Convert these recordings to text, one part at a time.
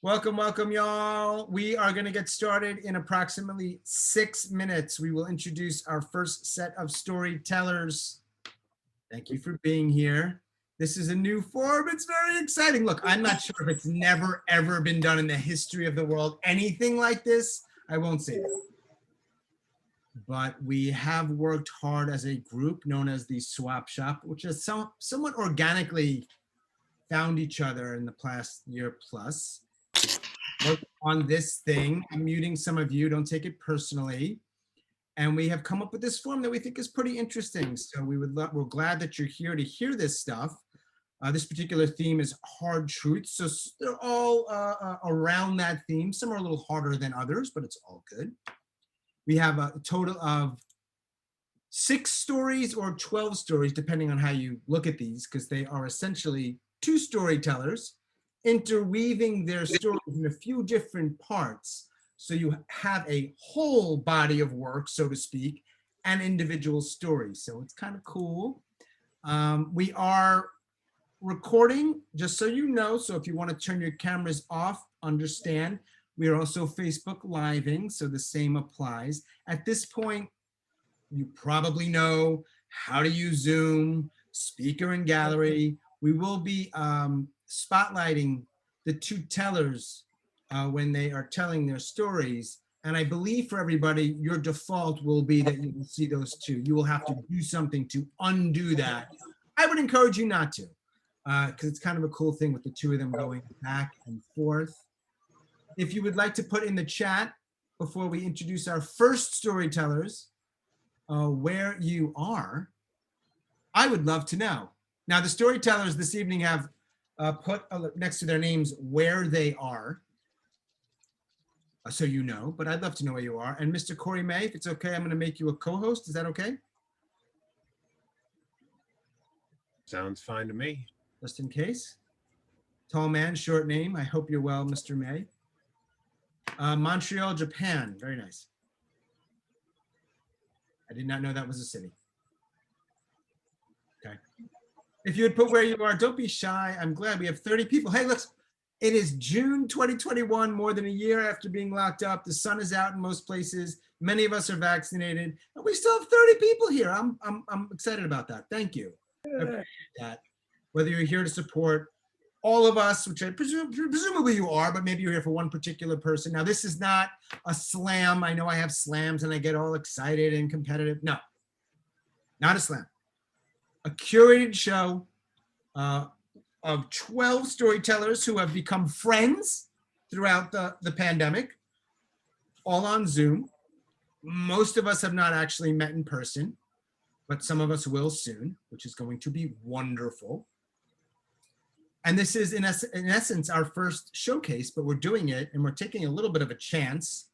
Welcome, welcome, y'all. We are going to get started in approximately 6 minutes. We will introduce our first set of storytellers. Thank you for being here. This is a new form. It's very exciting. Look, I'm not sure if it's never, ever been done in the history of the world, anything like this. I won't say that. But we have worked hard as a group known as the Swap Shop, which has somewhat organically found each other in the past year plus. Work on this thing. I'm muting some of you, don't take it personally. And we have come up with this form that we think is pretty interesting. So we're glad that you're here to hear this stuff. This particular theme is hard truths. So they're all around that theme. Some are a little harder than others, but it's all good. We have a total of 6 stories or 12 stories, depending on how you look at these, because they are essentially 2 storytellers interweaving their stories in a few different parts. So you have a whole body of work, so to speak, and individual stories. So it's kind of cool. We are recording, just so you know. So if you want to turn your cameras off, understand. We are also Facebook Living, so the same applies. At this point, you probably know how to use Zoom, speaker and gallery. We will be spotlighting the 2 tellers when they are telling their stories. And I believe for everybody, your default will be that you will see those 2. You will have to do something to undo that. I would encourage you not to, because it's kind of a cool thing with the 2 of them going back and forth. If you would like to put in the chat before we introduce our first storytellers, where you are, I would love to know. Now, the storytellers this evening have put next to their names where they are, so you know, but I'd love to know where you are. And Mr. Corey May, if it's okay, I'm going to make you a co-host. Is that okay? Sounds fine to me. Just in case. Tall man, short name. I hope you're well, Mr. May. Montreal, Japan. Very nice. I did not know that was a city. Okay. If you would put where you are, don't be shy. I'm glad we have 30 people. Hey, look, it is June 2021, more than a year after being locked up. The sun is out in most places. Many of us are vaccinated, and we still have 30 people here. I'm excited about that. Thank you. I appreciate that. Whether you're here to support all of us, which I presumably you are, but maybe you're here for one particular person. Now, this is not a slam. I know I have slams and I get all excited and competitive. No, not a slam. A curated show of 12 storytellers who have become friends throughout the pandemic, all on Zoom. Most of us have not actually met in person, but some of us will soon, which is going to be wonderful. And this is, in essence, our first showcase, but we're doing it, and we're taking a little bit of a chance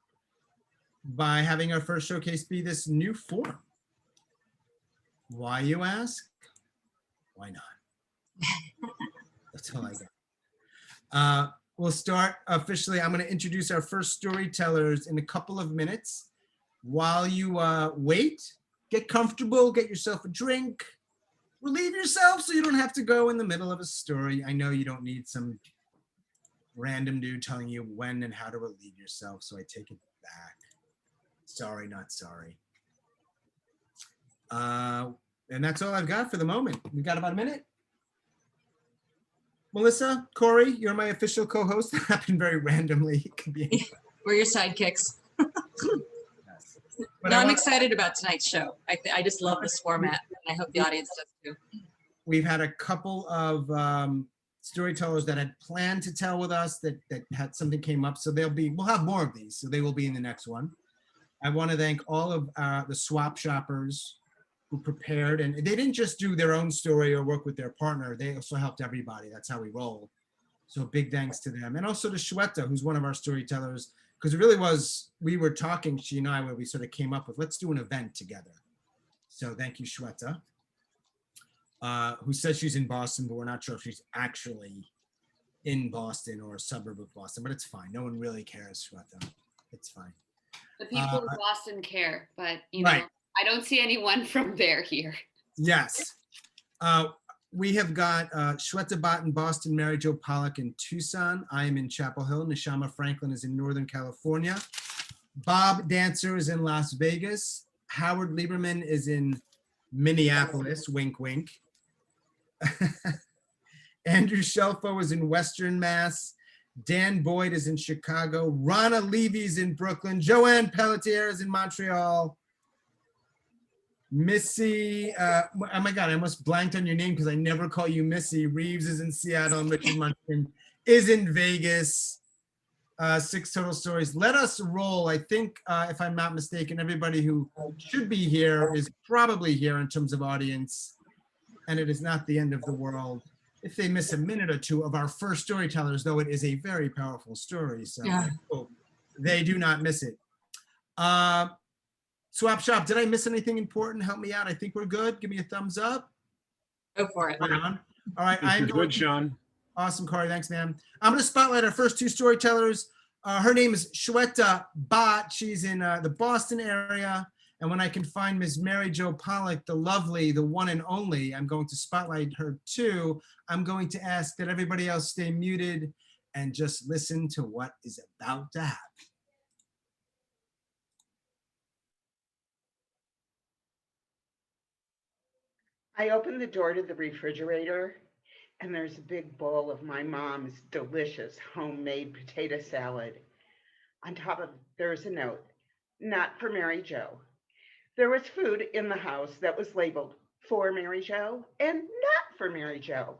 by having our first showcase be this new form. Why, you ask? Why not? That's all I got. We'll start officially. I'm going to introduce our first storytellers in a couple of minutes. While you wait, get comfortable, get yourself a drink. Relieve yourself so you don't have to go in the middle of a story. I know you don't need some random dude telling you when and how to relieve yourself, so I take it back. Sorry, not sorry. And that's all I've got for the moment. We got about a minute. Melissa, Corey, you're my official co-host. That happened very randomly. It could be. We're your sidekicks. But No, I'm excited about tonight's show. I just love this format, and I hope the audience does too. We've had a couple of storytellers that had planned to tell with us that had something came up, so we'll have more of these, so they will be in the next one. I want to thank all of the swap shoppers who prepared, and they didn't just do their own story or work with their partner, they also helped everybody. That's how we roll. So big thanks to them. And also to Shweta, who's one of our storytellers, because it really was, we were talking, she and I, where we sort of came up with, let's do an event together. So thank you, Shweta, who says she's in Boston, but we're not sure if she's actually in Boston or a suburb of Boston, but it's fine. No one really cares, Shweta. It's fine. The people of Boston care, but you know, I don't see anyone from there here. Yes. We have got Shweta, Bhatt in Boston, Mary Jo Pollack in Tucson. I am in Chapel Hill. Neshama Franklin is in Northern California. Bob Dancer is in Las Vegas. Howard Lieberman is in Minneapolis, wink, wink. Andrew Shelffo is in Western Mass. Dan Boyd is in Chicago. Ronna Levy is in Brooklyn. Johanne Pelletier is in Montreal. Missy, oh my God, I almost blanked on your name because I never call you Missy. Reaves is in Seattle, and Richard Munchkin is in Vegas. 6 total stories. Let us roll. I think, if I'm not mistaken, everybody who should be here is probably here in terms of audience, and it is not the end of the world if they miss a minute or two of our first storytellers, though it is a very powerful story. So Yeah. I hope they do not miss it. Swap Shop, did I miss anything important? Help me out. I think we're good. Give me a thumbs up. Go for it. Right on. All right. You're good, Sean. Awesome, Corey. Thanks, man. I'm going to spotlight our first 2 storytellers. Her name is Shweta Bhatt. She's in the Boston area. And when I can find Ms. Mary Jo Pollack, the lovely, the one and only, I'm going to spotlight her too. I'm going to ask that everybody else stay muted and just listen to what is about to happen. I opened the door to the refrigerator and there's a big bowl of my mom's delicious homemade potato salad. On top of there's a note, not for Mary Jo. There was food in the house that was labeled for Mary Jo and not for Mary Jo.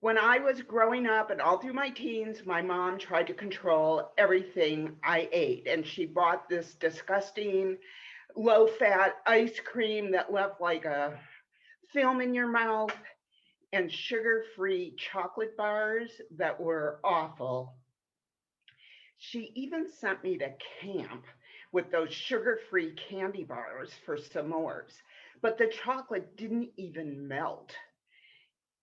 When I was growing up and all through my teens, my mom tried to control everything I ate. And she bought this disgusting low-fat ice cream that left like a film in your mouth and sugar-free chocolate bars that were awful. She even sent me to camp with those sugar-free candy bars for s'mores, but the chocolate didn't even melt.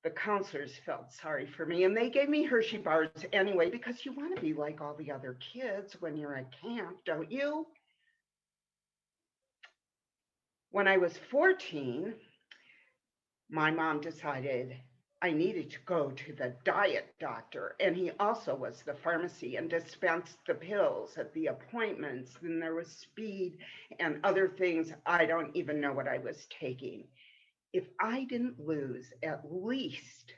The counselors felt sorry for me and they gave me Hershey bars anyway, because you want to be like all the other kids when you're at camp, don't you? When I was 14, my mom decided I needed to go to the diet doctor, and he also was the pharmacy and dispensed the pills at the appointments. Then there was speed and other things. I don't even know what I was taking. If I didn't lose at least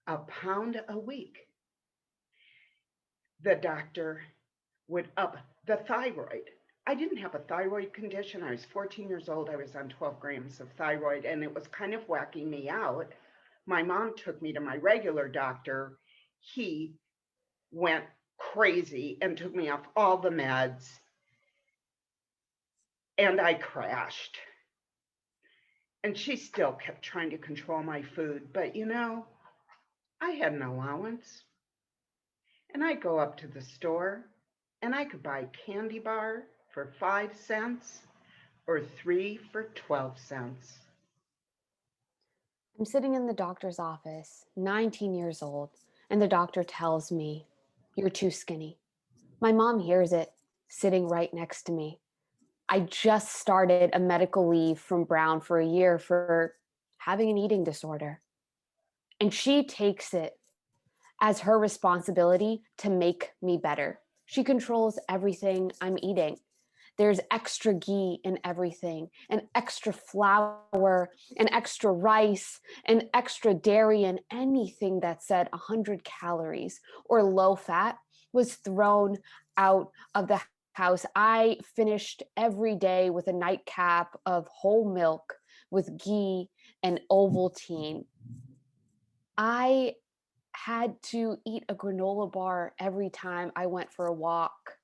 a pound a week, the doctor would up the thyroid. I didn't have a thyroid condition. I was 14 years old. I was on 12 grams of thyroid, and it was kind of whacking me out. My mom took me to my regular doctor. He went crazy and took me off all the meds, and I crashed. And she still kept trying to control my food, but you know, I had an allowance. And I'd go up to the store and I could buy a candy bar for 5 cents or 3 for 12 cents. I'm sitting in the doctor's office, 19 years old, and the doctor tells me, "You're too skinny." My mom hears it, sitting right next to me. I just started a medical leave from Brown for a year for having an eating disorder. And she takes it as her responsibility to make me better. She controls everything I'm eating. There's extra ghee in everything, and extra flour, and extra rice, and extra dairy, and anything that said 100 calories or low fat was thrown out of the house. I finished every day with a nightcap of whole milk with ghee and Ovaltine. I had to eat a granola bar every time I went for a walk,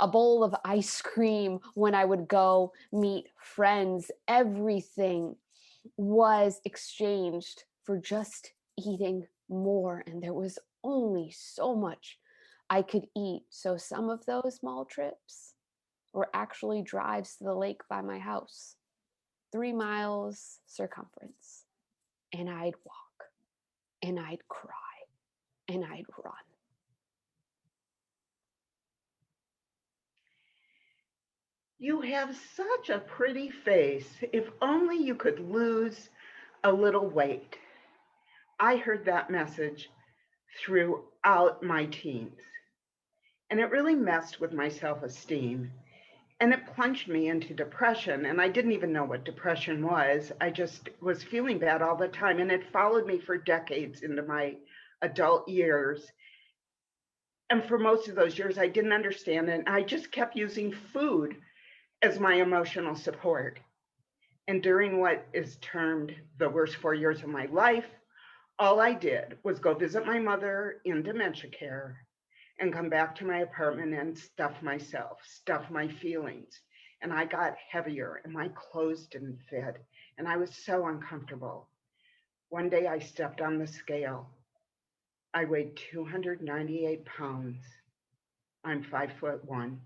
a bowl of ice cream when I would go meet friends. Everything was exchanged for just eating more, and there was only so much I could eat. So some of those small trips were actually drives to the lake by my house, 3 miles circumference, and I'd walk, and I'd cry, and I'd run. You have such a pretty face. If only you could lose a little weight. I heard that message throughout my teens, and it really messed with my self-esteem. And it plunged me into depression. And I didn't even know what depression was. I just was feeling bad all the time. And it followed me for decades into my adult years. And for most of those years, I didn't understand it. And I just kept using food as my emotional support. And during what is termed the worst 4 years of my life, all I did was go visit my mother in dementia care and come back to my apartment and stuff myself, stuff my feelings. And I got heavier and my clothes didn't fit. And I was so uncomfortable. One day I stepped on the scale. I weighed 298 pounds. I'm 5'1".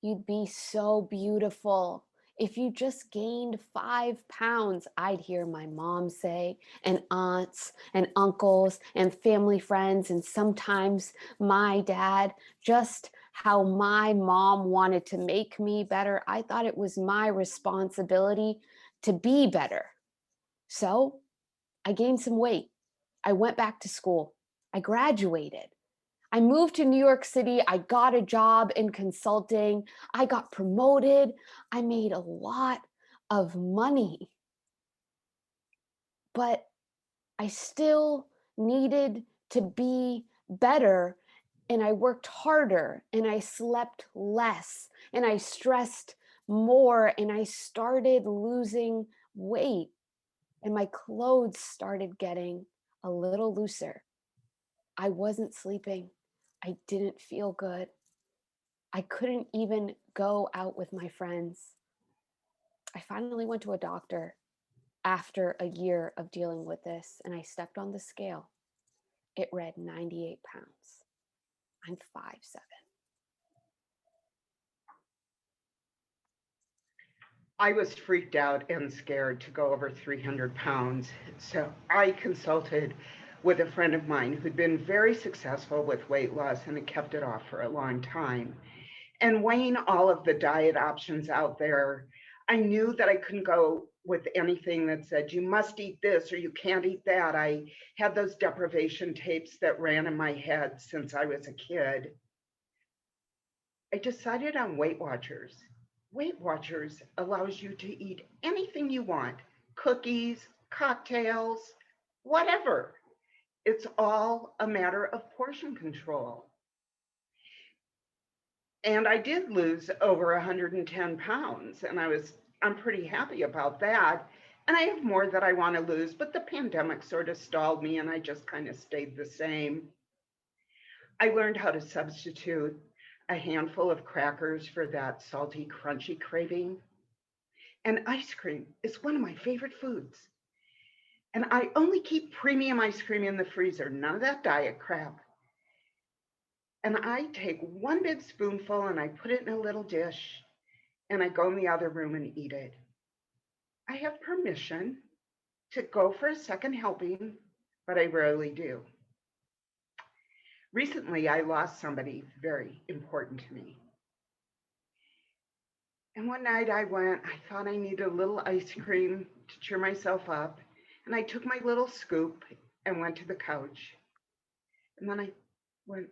You'd be so beautiful. If you just gained 5 pounds, I'd hear my mom say, and aunts and uncles and family friends, and sometimes my dad, just how my mom wanted to make me better. I thought it was my responsibility to be better. So I gained some weight. I went back to school. I graduated. I moved to New York City. I got a job in consulting. I got promoted. I made a lot of money. But I still needed to be better. And I worked harder and I slept less and I stressed more and I started losing weight and my clothes started getting a little looser. I wasn't sleeping. I didn't feel good. I couldn't even go out with my friends. I finally went to a doctor after a year of dealing with this, and I stepped on the scale. It read 98 pounds. I'm 5'7". I was freaked out and scared to go over 300 pounds. So I consulted with a friend of mine who'd been very successful with weight loss and had kept it off for a long time. And weighing all of the diet options out there, I knew that I couldn't go with anything that said, you must eat this or you can't eat that. I had those deprivation tapes that ran in my head since I was a kid. I decided on Weight Watchers. Weight Watchers allows you to eat anything you want, cookies, cocktails, whatever. It's all a matter of portion control. And I did lose over 110 pounds, and I'm pretty happy about that. And I have more that I want to lose, but the pandemic sort of stalled me and I just kind of stayed the same. I learned how to substitute a handful of crackers for that salty, crunchy craving. And ice cream is one of my favorite foods. And I only keep premium ice cream in the freezer, none of that diet crap. And I take one big spoonful and I put it in a little dish and I go in the other room and eat it. I have permission to go for a second helping, but I rarely do. Recently, I lost somebody very important to me. And one night I thought I needed a little ice cream to cheer myself up. And I took my little scoop and went to the couch. And then I went,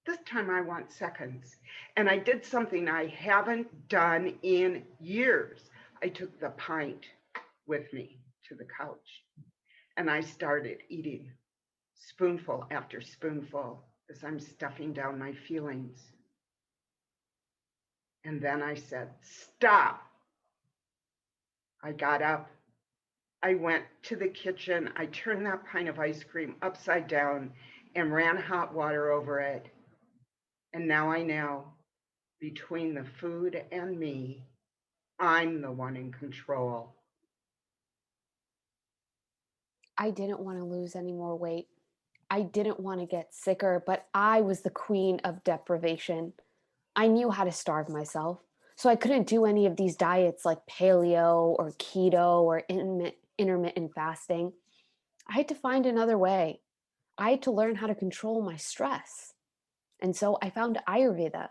this time I want seconds. And I did something I haven't done in years. I took the pint with me to the couch and I started eating spoonful after spoonful as I'm stuffing down my feelings. And then I said, stop. I got up. I went to the kitchen. I turned that pint of ice cream upside down and ran hot water over it. And now I know, between the food and me, I'm the one in control. I didn't want to lose any more weight. I didn't want to get sicker, but I was the queen of deprivation. I knew how to starve myself, so I couldn't do any of these diets like paleo or keto or intermittent fasting. I had to find another way. I had to learn how to control my stress. And so I found Ayurveda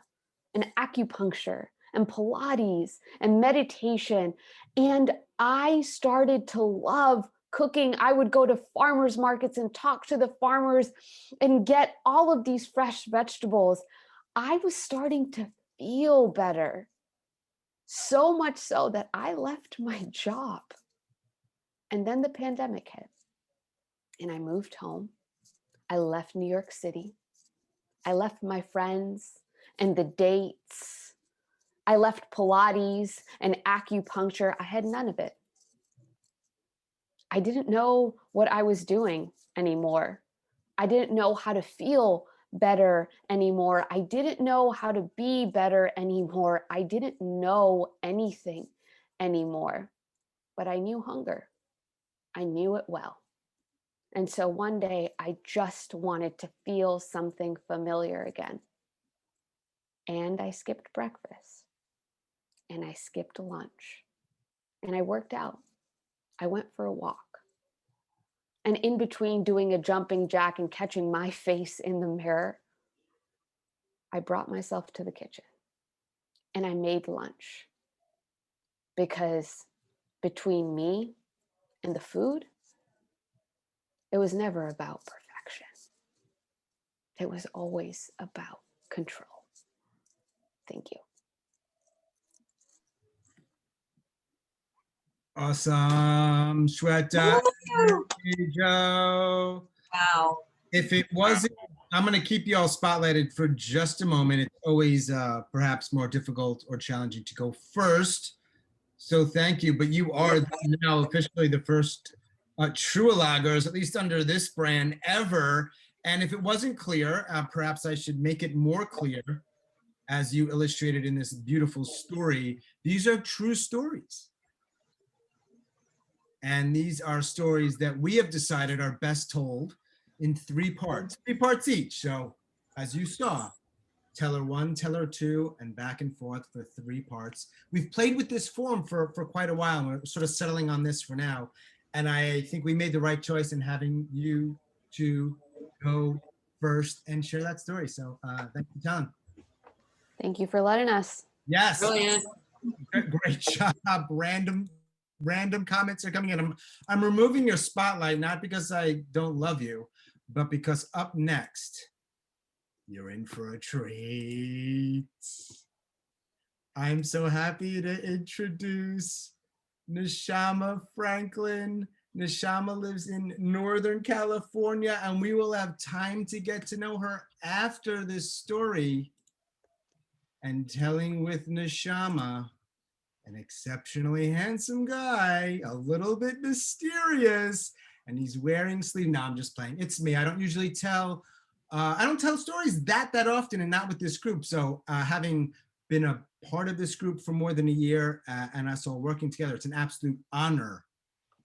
and acupuncture and Pilates and meditation. And I started to love cooking. I would go to farmers markets and talk to the farmers and get all of these fresh vegetables. I was starting to feel better. So much so that I left my job. And then the pandemic hit. And I moved home. I left New York City. I left my friends and the dates. I left Pilates and acupuncture. I had none of it. I didn't know what I was doing anymore. I didn't know how to feel better anymore. I didn't know how to be better anymore. I didn't know anything anymore. But I knew hunger. I knew it well. And so one day I just wanted to feel something familiar again. And I skipped breakfast. And I skipped lunch. And I worked out. I went for a walk. And in between doing a jumping jack and catching my face in the mirror, I brought myself to the kitchen and I made lunch. Because between me and the food, it was never about perfection. It was always about control. Thank you. Awesome, Shweta. Woo! Joe. Wow. If it wasn't, I'm going to keep you all spotlighted for just a moment. It's always perhaps more difficult or challenging to go first. So thank you. But you are now officially the first True-o-Logues, at least under this brand, ever. And if it wasn't clear, perhaps I should make it more clear, as you illustrated in this beautiful story. These are true stories. And these are stories that we have decided are best told in 3 parts each. So as you saw, teller 1, teller 2, and back and forth for 3 parts. We've played with this form for quite a while. And we're sort of settling on this for now. And I think we made the right choice in having you 2 go first and share that story. So thank you, John. Thank you for letting us. Yes. Brilliant. Great job. Random comments are coming in. I'm removing your spotlight, not because I don't love you, but because up next, you're in for a treat. I'm so happy to introduce Neshama Franklin. Neshama lives in Northern California, and we will have time to get to know her after this story. And telling with Neshama, an exceptionally handsome guy, a little bit mysterious, and he's wearing sleeve. No, I'm just playing. It's me. I don't usually tell, I don't tell stories that often, and not with this group. So having been a part of this group for more than a year and us all working together, it's an absolute honor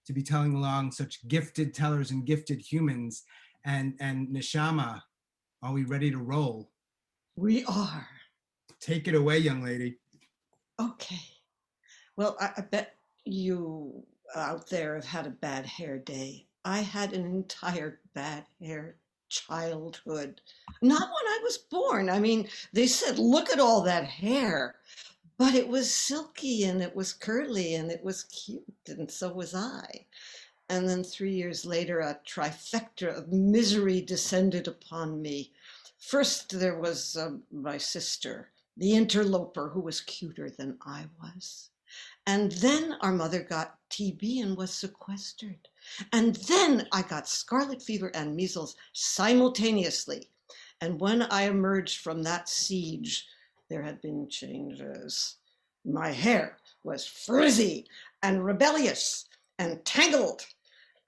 to be telling along such gifted tellers and gifted humans. And Neshama, are we ready to roll? We are. Take it away, young lady. Okay. Well, I bet you out there have had a bad hair day. I had an entire bad hair childhood. Not when I was born. I mean, they said, look at all that hair. But it was silky and it was curly and it was cute, and so was I. And then 3 years later, a trifecta of misery descended upon me. First, there was my sister, the interloper, who was cuter than I was. And then our mother got TB and was sequestered. And then I got scarlet fever and measles simultaneously. And when I emerged from that siege, there had been changes. My hair was frizzy and rebellious and tangled.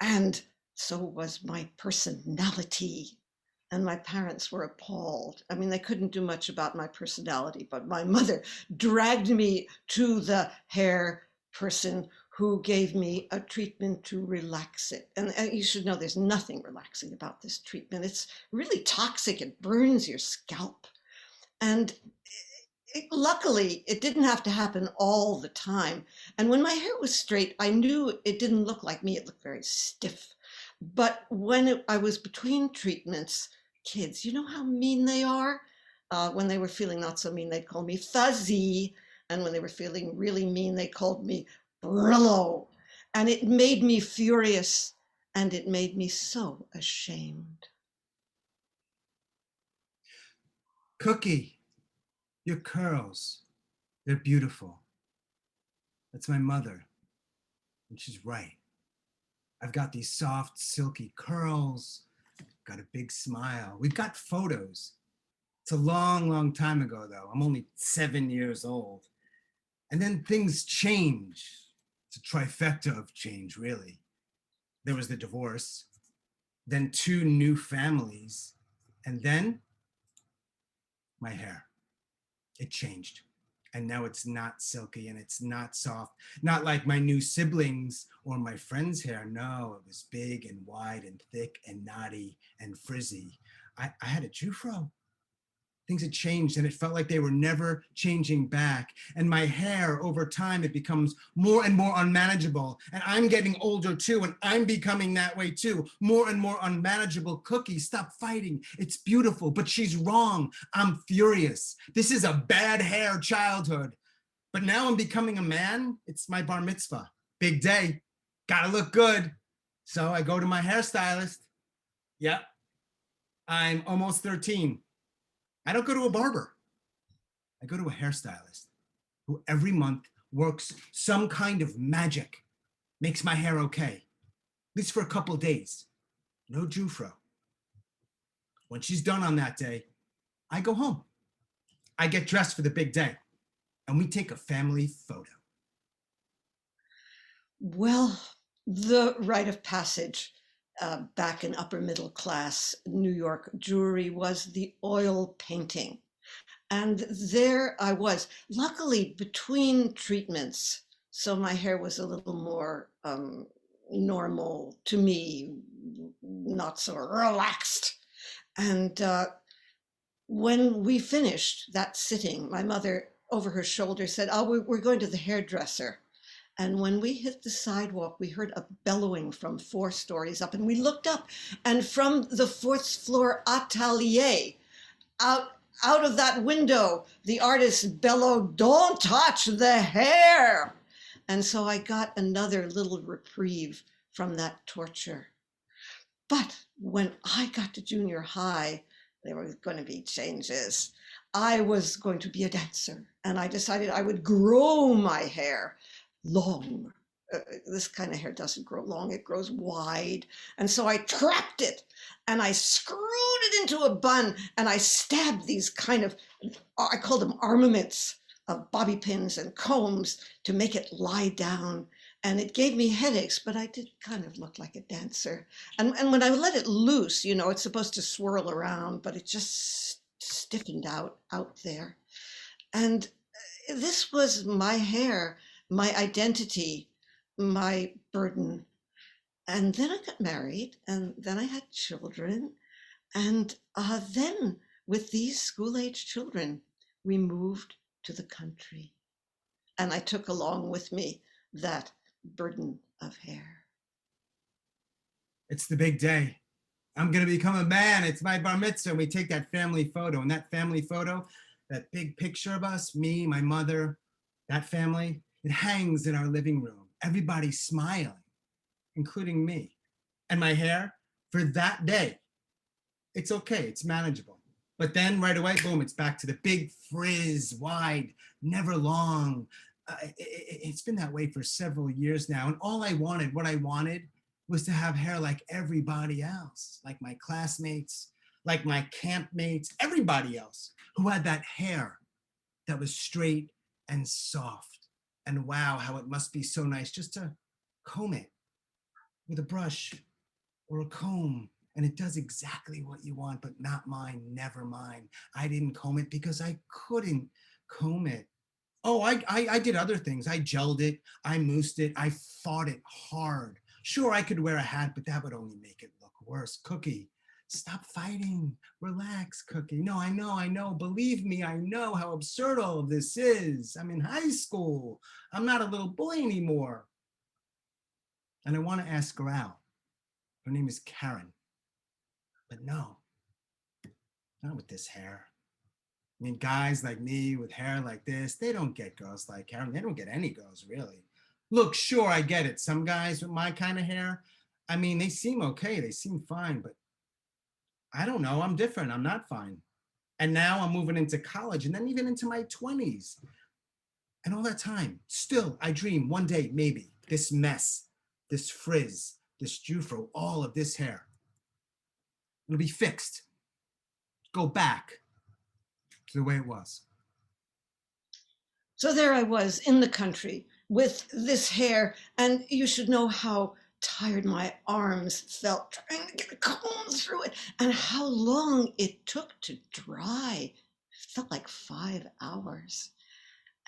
And so was my personality. And my parents were appalled. I mean, they couldn't do much about my personality, but my mother dragged me to the hair person who gave me a treatment to relax it. And you should know there's nothing relaxing about this treatment. It's really toxic. It burns your scalp. And luckily, it didn't have to happen all the time. And when my hair was straight, I knew it didn't look like me. It looked very stiff. But when I was between treatments, kids, you know how mean they are? When they were feeling not so mean, they'd call me fuzzy. And when they were feeling really mean, they called me Brillo. And it made me furious. and it made me so ashamed. Cookie, your curls, they're beautiful. That's my mother, and she's right. I've got these soft, silky curls, got a big smile. We've got photos. It's a long, long time ago, though. I'm only 7 years old. And then things change. It's a trifecta of change, really. There was the divorce, then 2 new families, and then my hair. It changed. And now it's not silky and it's not soft, not like my new siblings or my friends' hair. No, it was big and wide and thick and knotty and frizzy. I had a Jufro. Things had changed and it felt like they were never changing back. And my hair, over time, it becomes more and more unmanageable. And I'm getting older too, and I'm becoming that way too. More and more unmanageable. Cookie, stop fighting. It's beautiful, but she's wrong. I'm furious. This is a bad hair childhood. But now I'm becoming a man. It's my bar mitzvah. Big day. Gotta look good. So I go to my hairstylist. Yep. I'm almost 13. I don't go to a barber. I go to a hairstylist who every month works some kind of magic, makes my hair okay, at least for a couple of days. No Jufro. When she's done on that day, I go home. I get dressed for the big day, and we take a family photo. Well, the rite of passage back in upper middle class New York Jewry was the oil painting. And there I was, luckily between treatments. So my hair was a little more normal to me, not so relaxed. And when we finished that sitting, my mother over her shoulder said, "Oh, we're going to the hairdresser." And when we hit the sidewalk, we heard a bellowing from 4 stories up, and we looked up, and from the 4th floor atelier, out of that window, the artist bellowed, "Don't touch the hair." And so I got another little reprieve from that torture. But when I got to junior high, there were going to be changes. I was going to be a dancer, and I decided I would grow my hair long. This kind of hair doesn't grow long, it grows wide. And so I trapped it and I screwed it into a bun and I stabbed these kind of, I call them armaments of bobby pins and combs to make it lie down. And it gave me headaches, but I did kind of look like a dancer. And when I let it loose, you know, it's supposed to swirl around, but it just stiffened out there. And this was my hair, my identity, my burden. And then I got married, and then I had children. And then with these school-age children, we moved to the country. And I took along with me that burden of hair. It's the big day. I'm gonna become a man. It's my bar mitzvah. And we take that family photo, and that family photo, that big picture of us, me, my mother, that family, it hangs in our living room. Everybody's smiling, including me. And my hair, for that day, it's okay, it's manageable. But then right away, boom, it's back to the big frizz, wide, never long. It's been that way for several years now. And all I wanted, what I wanted, was to have hair like everybody else, like my classmates, like my campmates, everybody else who had that hair that was straight and soft. And wow, how it must be so nice just to comb it with a brush or a comb. And it does exactly what you want, but not mine, never mine. I didn't comb it because I couldn't comb it. Oh, I did other things. I gelled it, I moussed it, I fought it hard. Sure, I could wear a hat, but that would only make it look worse. Cookie, stop fighting. Relax, Cookie. No, I know. Believe me, I know how absurd all of this is. I'm in high school. I'm not a little boy anymore. And I want to ask her out. Her name is Karen. But no, not with this hair. I mean, guys like me with hair like this, they don't get girls like Karen. They don't get any girls, really. Look, sure, I get it. Some guys with my kind of hair, I mean, they seem okay. They seem fine, but I don't know. I'm different. I'm not fine. And now I'm moving into college and then even into my 20s. And all that time, still, I dream one day, maybe, this mess, this frizz, this jufro, all of this hair, it'll be fixed. Go back to the way it was. So there I was in the country with this hair, and you should know how tired my arms felt trying to get a comb through it, and how long it took to dry. It felt like 5 hours.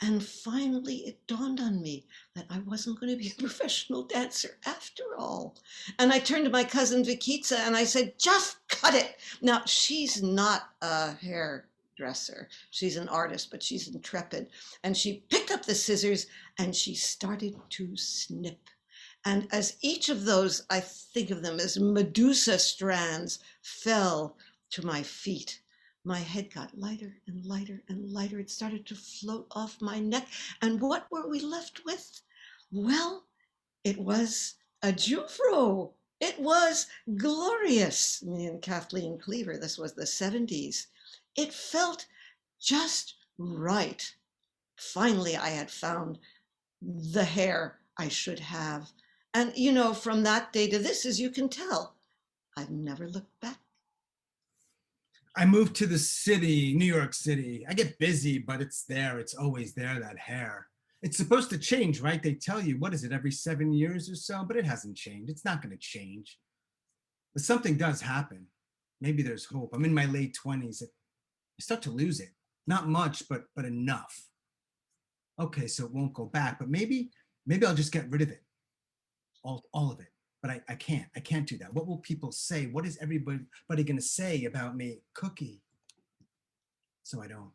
And finally, it dawned on me that I wasn't going to be a professional dancer after all. And I turned to my cousin Vikitsa and I said, just cut it. Now, she's not a hairdresser. She's an artist, but she's intrepid. And she picked up the scissors and she started to snip. And as each of those, I think of them as Medusa strands, fell to my feet, my head got lighter and lighter and lighter. It started to float off my neck. And what were we left with? Well, it was a jufro. It was glorious. Me and Kathleen Cleaver, this was the 70s. It felt just right. Finally, I had found the hair I should have. And, you know, from that day to this, as you can tell, I've never looked back. I moved to the city, New York City. I get busy, but it's there. It's always there, that hair. It's supposed to change, right? They tell you, what is it, every 7 years or so? But it hasn't changed. It's not going to change. But something does happen. Maybe there's hope. I'm in my late 20s. I start to lose it. Not much, but enough. Okay, so it won't go back. But maybe I'll just get rid of it. All of it. But I can't do that. What will people say? What is everybody going to say about me? Cookie. So I don't.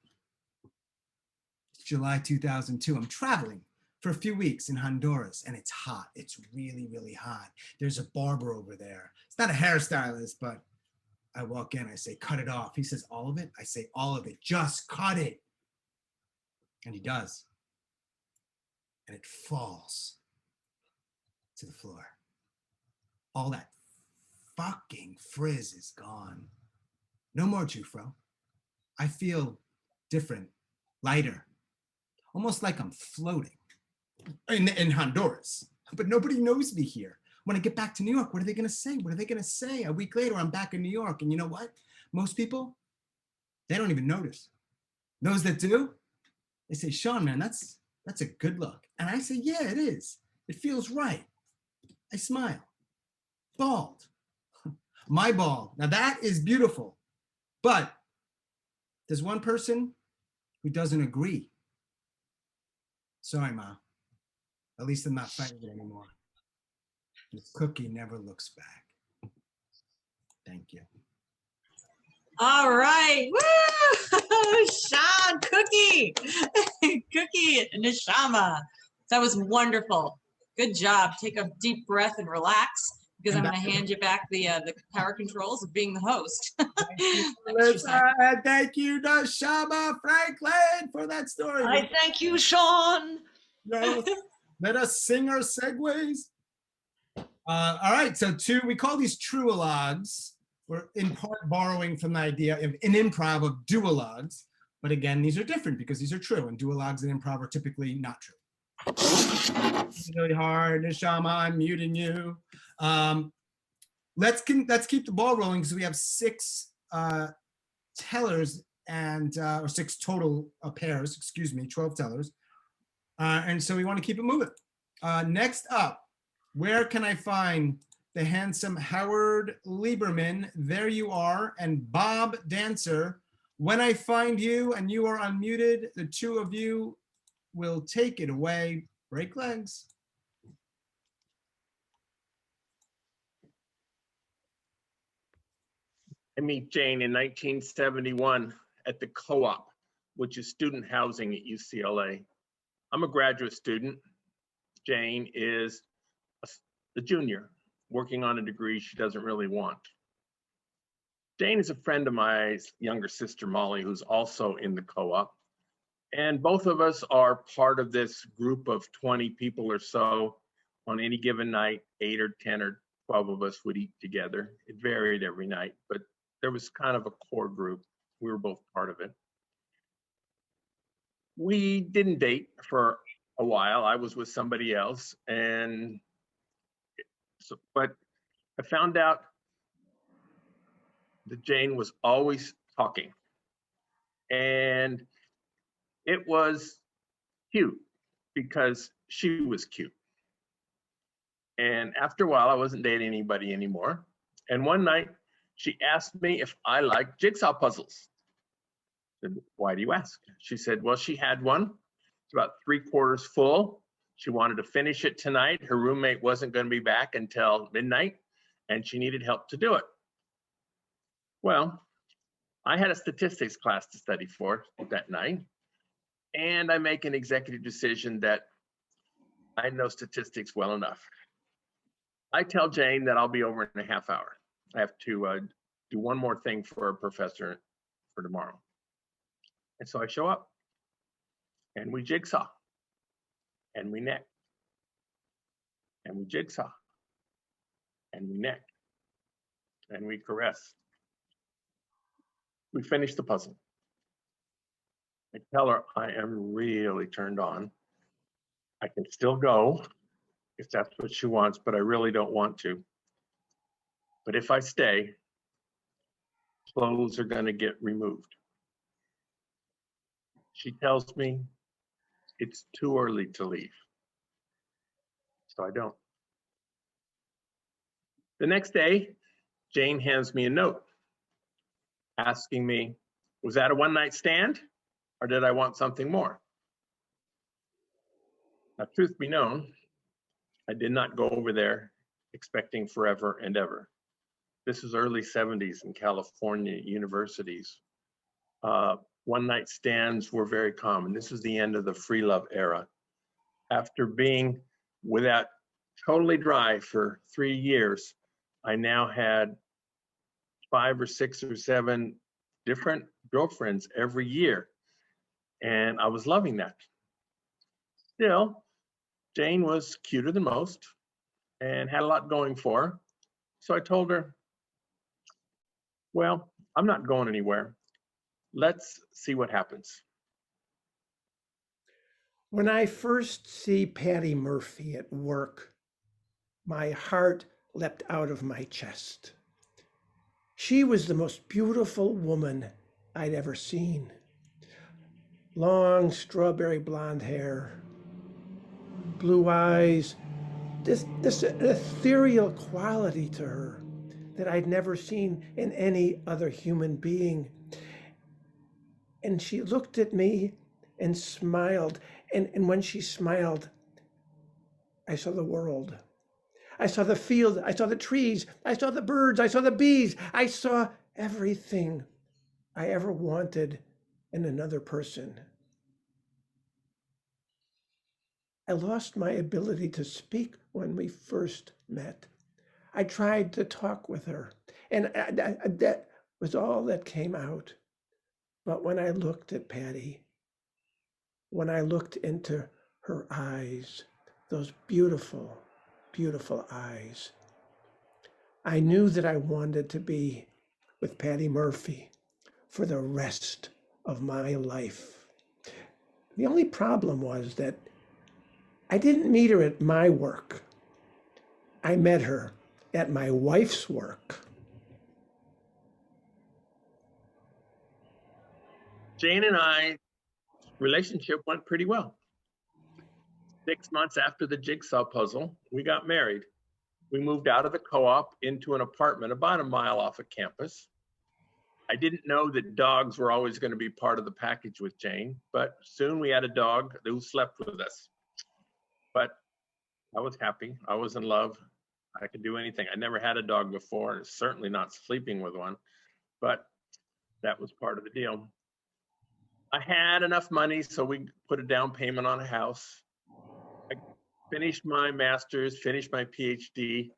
It's July 2002. I'm traveling for a few weeks in Honduras and it's hot. It's really, really hot. There's a barber over there. It's not a hairstylist, but I walk in, I say, cut it off. He says, all of it? I say, all of it. Just cut it. And he does. And it falls to the floor. All that fucking frizz is gone. No more jufro. I feel different, lighter, almost like I'm floating in Honduras. But nobody knows me here. When I get back to New York, what are they going to say? What are they going to say? A week later, I'm back in New York. And you know what? Most people, they don't even notice. Those that do, they say, Sean, man, that's a good look. And I say, yeah, it is. It feels right. I smile. Bald. My bald. Now that is beautiful. But there's one person who doesn't agree. Sorry, Ma. At least I'm not fighting it anymore. This cookie never looks back. Thank you. All right. Woo! Sean, Cookie. Cookie and Neshama. That was wonderful. Good job. Take a deep breath and relax, because I'm going to hand you back the power controls of being the host. Thank you, Neshama Franklin, for that story. I thank you, Sean. No, let us sing our segues. All right, so we call these True-o-Logues. We're in part borrowing from the idea of an improv of duologues. But again, these are different because these are true, and duologues and improv are typically not true. It's really hard. Neshama, I'm muting you. Let's keep the ball rolling because we have 6 tellers and or 6 total pairs, excuse me, 12 tellers. And so we want to keep it moving. Next up, where can I find the handsome Howard Lieberman? There you are. And Bob Dancer. When I find you and you are unmuted, the two of you will take it away. Break legs. I meet Jane in 1971 at the Co-op, which is student housing at UCLA. I'm a graduate student. Jane is a junior, working on a degree she doesn't really want. Jane is a friend of my younger sister, Molly, who's also in the Co-op. And both of us are part of this group of 20 people or so on any given night, 8 or 10 or 12 of us would eat together. It varied every night, but there was kind of a core group. We were both part of it. We didn't date for a while. I was with somebody else, and so, but I found out that Jane was always talking, and it was cute because she was cute. And after a while, I wasn't dating anybody anymore. And one night, she asked me if I liked jigsaw puzzles. I said, why do you ask? She said, well, she had one. It's about 3/4 full. She wanted to finish it tonight. Her roommate wasn't going to be back until midnight, and she needed help to do it. Well, I had a statistics class to study for that night, and I make an executive decision that I know statistics well enough. I tell Jane that I'll be over in a half hour. I have to do one more thing for a professor for tomorrow. And so I show up, and we jigsaw, and we neck, and we jigsaw, and we neck, and we caress. We finish the puzzle. I tell her I am really turned on. I can still go if that's what she wants, but I really don't want to. But if I stay, clothes are going to get removed. She tells me it's too early to leave. So I don't. The next day, Jane hands me a note asking me, was that a one-night stand or did I want something more? Now, truth be known, I did not go over there expecting forever and ever. This is early 70s in California universities. One-night stands were very common. This was the end of the free love era. After being without totally dry for 3 years, I now had 5 or 6 or 7 different girlfriends every year. And I was loving that. Still, Jane was cuter than most and had a lot going for her. So I told her, well, I'm not going anywhere. Let's see what happens. When I first see Patty Murphy at work, my heart leapt out of my chest. She was the most beautiful woman I'd ever seen. Long strawberry blonde hair, blue eyes, this ethereal quality to her that I'd never seen in any other human being. And she looked at me and smiled. And when she smiled, I saw the world. I saw the field, I saw the trees, I saw the birds, I saw the bees. I saw everything I ever wanted in another person. I lost my ability to speak when we first met. I tried to talk with her, and that was all that came out. But when I looked at Patty, when I looked into her eyes, those beautiful, beautiful eyes, I knew that I wanted to be with Patty Murphy for the rest of my life. The only problem was that I didn't meet her at my work. I met her at my wife's work. Jane and I relationship went pretty well. 6 months after the jigsaw puzzle, we got married. We moved out of the co-op into an apartment about a mile off of campus. I didn't know that dogs were always going to be part of the package with Jane, but soon we had a dog who slept with us. But I was happy. I was in love. I could do anything. I never had a dog before, and certainly not sleeping with one, but that was part of the deal. I had enough money, so we put a down payment on a house. I finished my master's, finished my PhD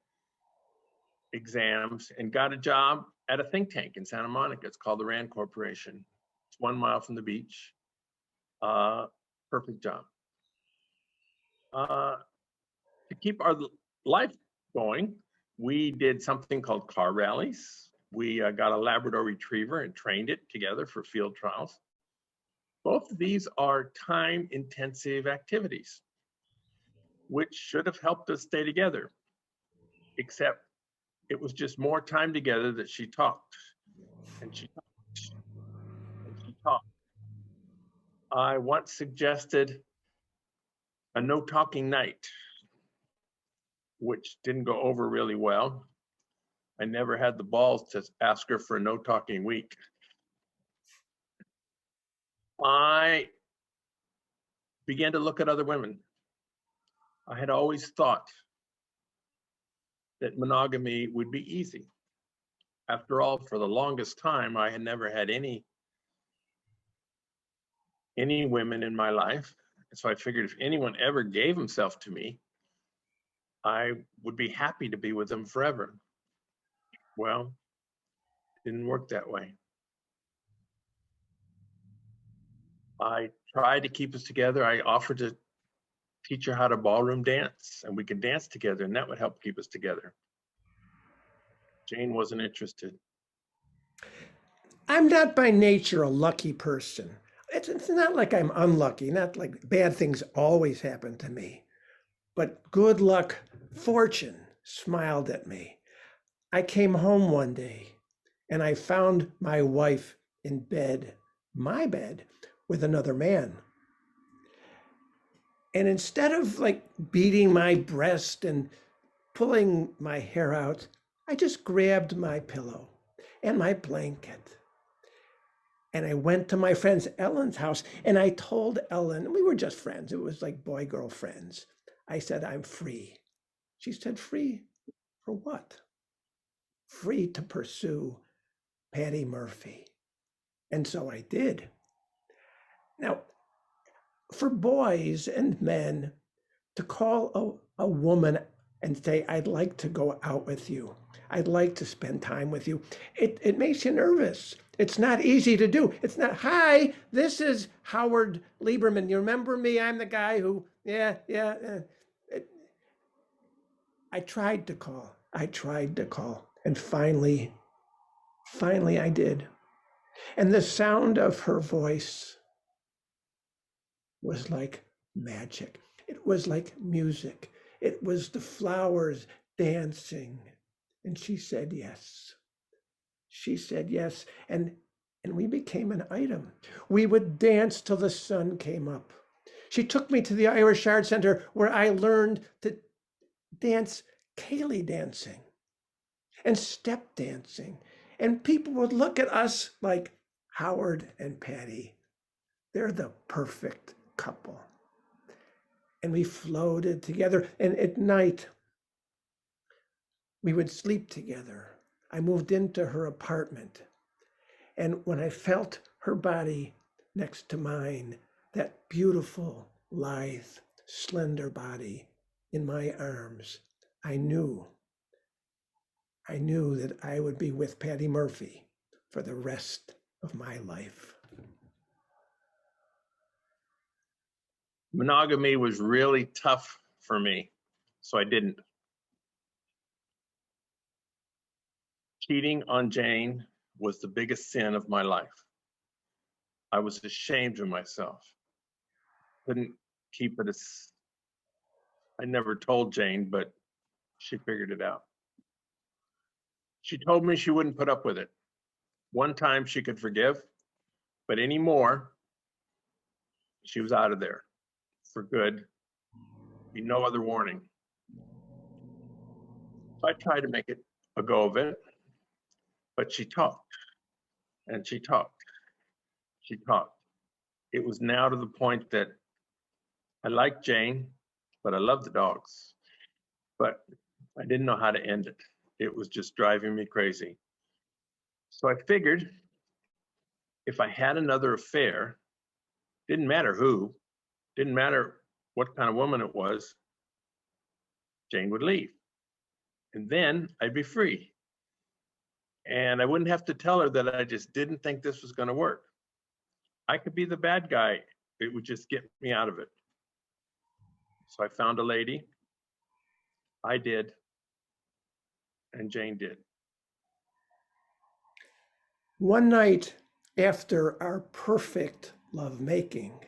exams, and got a job at a think tank in Santa Monica. It's called the Rand Corporation. It's 1 mile from the beach. Perfect job. To keep our life going, we did something called car rallies. We got a Labrador Retriever and trained it together for field trials. Both of these are time-intensive activities, which should have helped us stay together, except it was just more time together that she talked, and she talked, and she talked. I once suggested a no talking night, which didn't go over really well. I never had the balls to ask her for a no talking week. I began to look at other women. I had always thought that monogamy would be easy. After all, for the longest time, I had never had any women in my life. So I figured if anyone ever gave himself to me, I would be happy to be with them forever. Well, it didn't work that way. I tried to keep us together. I offered to teach her how to ballroom dance, and we could dance together, and that would help keep us together. Jane wasn't interested. I'm not by nature a lucky person. It's not like I'm unlucky, not like bad things always happen to me. But good luck, fortune smiled at me. I came home one day and I found my wife in bed, my bed, with another man. And instead of like beating my breast and pulling my hair out, I just grabbed my pillow and my blanket. And I went to my friend Ellen's house and I told Ellen, we were just friends. It was like boy-girl friends. I said, I'm free. She said, free for what? Free to pursue Patty Murphy. And so I did. Now, for boys and men to call a woman and say, I'd like to go out with you. I'd like to spend time with you. It makes you nervous. It's not easy to do. It's not, hi, this is Howard Lieberman. You remember me? I'm the guy who, yeah. I tried to call. And finally I did. And the sound of her voice was like magic. It was like music. It was the flowers dancing. And she said yes. She said yes. And we became an item. We would dance till the sun came up. She took me to the Irish Art Center where I learned to dance Cayley dancing and step dancing. And people would look at us like Howard and Patty. They're the perfect couple. And we floated together. And at night, we would sleep together. I moved into her apartment. And when I felt her body next to mine, that beautiful, lithe, slender body in my arms, I knew that I would be with Patty Murphy for the rest of my life. Monogamy was really tough for me, so I didn't. Cheating on Jane was the biggest sin of my life. I was ashamed of myself. Couldn't keep it as, I never told Jane, but she figured it out. She told me she wouldn't put up with it. One time she could forgive, but anymore, she was out of there for good. Be no other warning. So I tried to make it a go of it, but she talked and she talked. She talked. It was now to the point that I liked Jane, but I loved the dogs. But I didn't know how to end it. It was just driving me crazy. So I figured if I had another affair, didn't matter who, didn't matter what kind of woman it was, Jane would leave. And then I'd be free. And I wouldn't have to tell her that I just didn't think this was going to work. I could be the bad guy. It would just get me out of it. So I found a lady. I did. And Jane did. One night after our perfect lovemaking,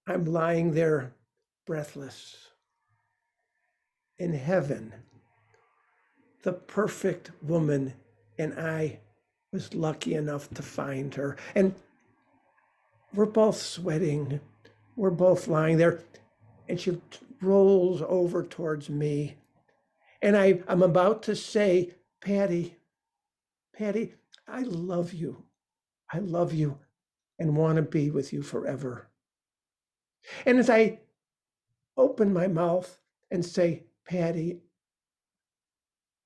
I'm lying there breathless. In heaven, the perfect woman, and I was lucky enough to find her. And we're both sweating. We're both lying there. And she rolls over towards me. And I'm about to say, Patty, I love you. I love you and want to be with you forever. And as I open my mouth and say, Patty,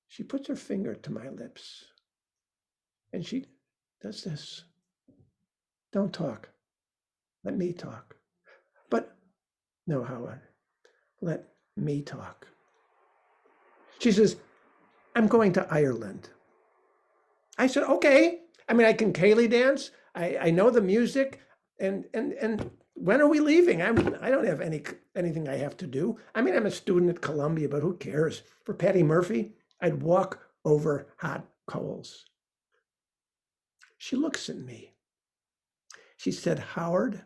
she puts her finger to my lips and she does this. Don't talk. Let me talk. But no, Howard, let me talk. She says, I'm going to Ireland. I said, okay. I mean, I can Cayley dance. I know the music. And when are we leaving? I don't have anything I have to do. I mean, I'm a student at Columbia, but who cares? For Patty Murphy, I'd walk over hot coals. She looks at me. She said, Howard,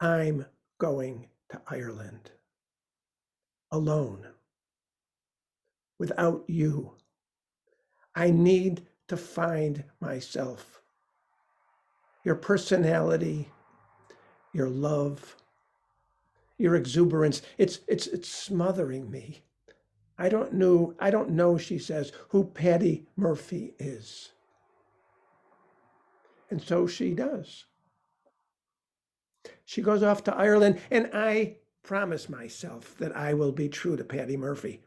I'm going to Ireland alone, without you. I need to find myself. Your personality, your love, your exuberance, it's smothering me. I don't know, she says, who Patty Murphy is. And so she does. She goes off to Ireland, and I promise myself that I will be true to Patty Murphy.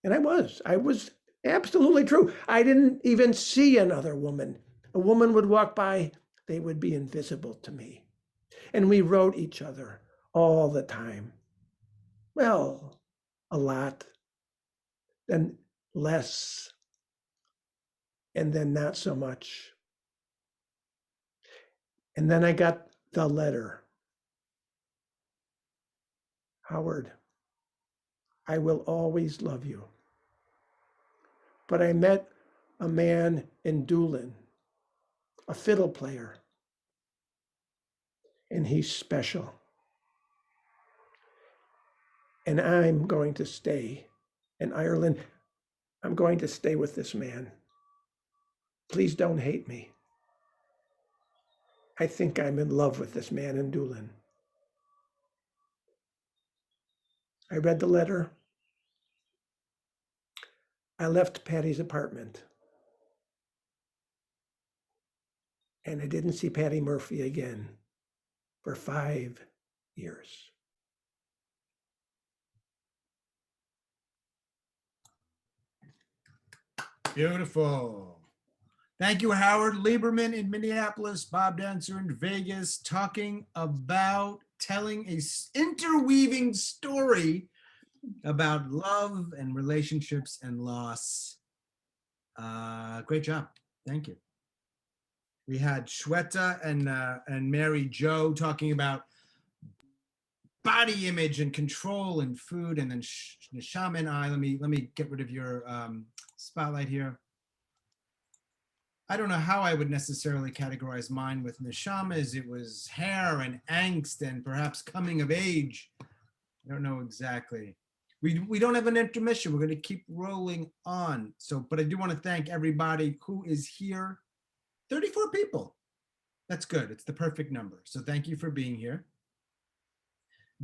And I was absolutely true. I didn't even see another woman. A woman would walk by, they would be invisible to me. And we wrote each other all the time. Well, a lot, then less, and then not so much. And then I got the letter. Howard, I will always love you. But I met a man in Doolin, a fiddle player, and he's special. And I'm going to stay in Ireland. I'm going to stay with this man. Please don't hate me. I think I'm in love with this man in Doolin. I read the letter. I left Patty's apartment. And I didn't see Patty Murphy again for 5 years. Beautiful. Thank you, Howard. Lieberman in Minneapolis, Bob Dancer in Vegas, talking about telling a interweaving story about love and relationships and loss. Great job. Thank you. We had Shweta and Mary Jo talking about body image and control and food, and then Neshama and I. Let me get rid of your spotlight here. I don't know how I would necessarily categorize mine with Neshama, as it was hair and angst and perhaps coming of age. I don't know exactly. We don't have an intermission. We're going to keep rolling on. So, but I do want to thank everybody who is here. 34 people. That's good. It's the perfect number. So thank you for being here.